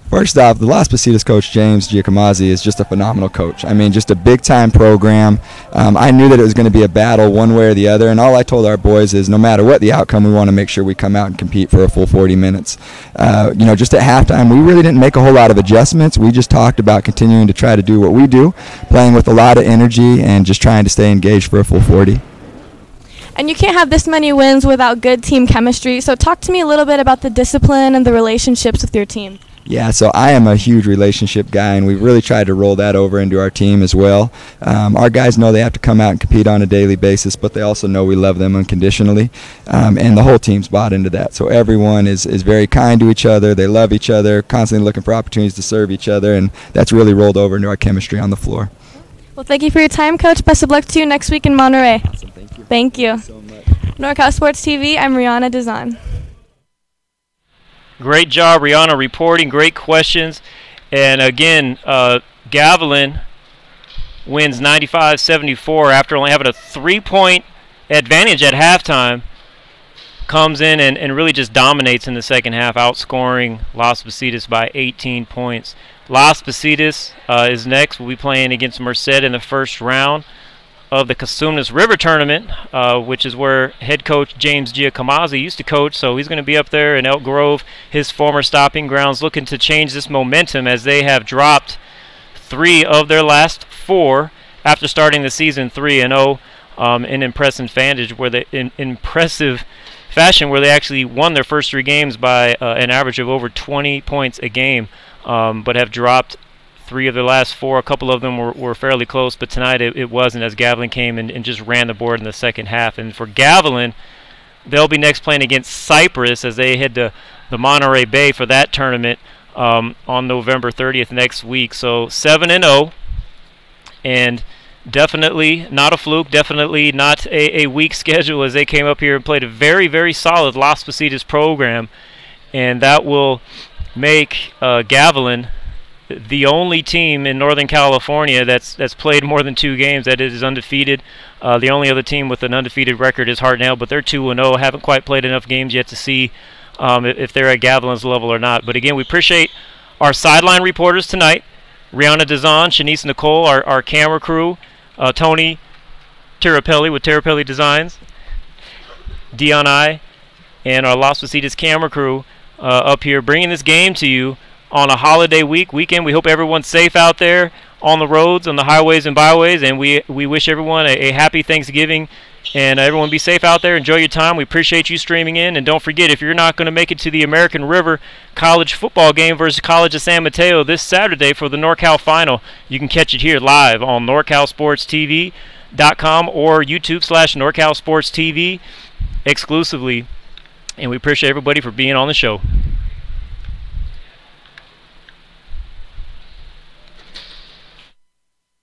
first off, the Las Positas coach, James Giacomazzi, is just a phenomenal coach. I mean, just a big-time program. I knew that it was going to be a battle one way or the other, and all I told our boys is no matter what the outcome, we want to make sure we come out and compete for a full 40 minutes. You know, just at halftime, we really didn't make a whole lot of adjustments. We just talked about continuing to try to do what we do, playing with a lot of energy and just trying to stay engaged for a full 40. And you can't have this many wins without good team chemistry, so talk to me a little bit about the discipline and the relationships with your team. Yeah, so I am a huge relationship guy, and we've really tried to roll that over into our team as well. Our guys know they have to come out and compete on a daily basis, but they also know we love them unconditionally, and the whole team's bought into that. So everyone is very kind to each other. They love each other, constantly looking for opportunities to serve each other, and that's really rolled over into our chemistry on the floor. Well, thank you for your time, Coach. Best of luck to you next week in Monterey. Awesome, thank you. Thank you. So much. NorCal Sports TV, I'm Rihanna Dazan. Great job, Rihanna, reporting. Great questions. And again, Gavilan wins 95-74 after only having a 3-point advantage at halftime. comes in and really just dominates in the second half, outscoring Las Positas by 18 points. Las Positas is next. We'll be playing against Merced in the first round of the Cosumnes River Tournament, which is where head coach James Giacomazzi used to coach, so he's going to be up there in Elk Grove, his former stopping grounds, looking to change this momentum as they have dropped 3 of their last 4 after starting the season 3-0 in impressive fashion, where they actually won their first 3 games by an average of over 20 points a game, but have dropped 3 of their last 4. A couple of them were fairly close, but tonight it wasn't, as Gavilan came and just ran the board in the second half. And for Gavilan, they'll be next playing against Cyprus as they head to the Monterey Bay for that tournament on November 30th next week. So 7-0, and definitely not a fluke, definitely not a weak schedule, as they came up here and played a very, very solid Las Positas program, and that will make Gavilan the only team in Northern California that's played more than 2 games that is undefeated. The only other team with an undefeated record is Hartnell, but they're 2-0. Haven't quite played enough games yet to see if they're at Gavilan's level or not. But again, we appreciate our sideline reporters tonight: Rihanna Dazan, Shanice Nicole, our camera crew, Tony Tirapelli with Tirapelli Designs, Dion I, and our Las Positas camera crew up here bringing this game to you on a holiday weekend. We hope everyone's safe out there on the roads, on the highways and byways, and we wish everyone a happy Thanksgiving, and everyone be safe out there. Enjoy your time. We appreciate you streaming in, and don't forget, if you're not going to make it to the American River College football game versus College of San Mateo this Saturday for the NorCal final, you can catch it here live on NorCalSportsTV.com or YouTube/NorCalSportsTV exclusively, and we appreciate everybody for being on the show.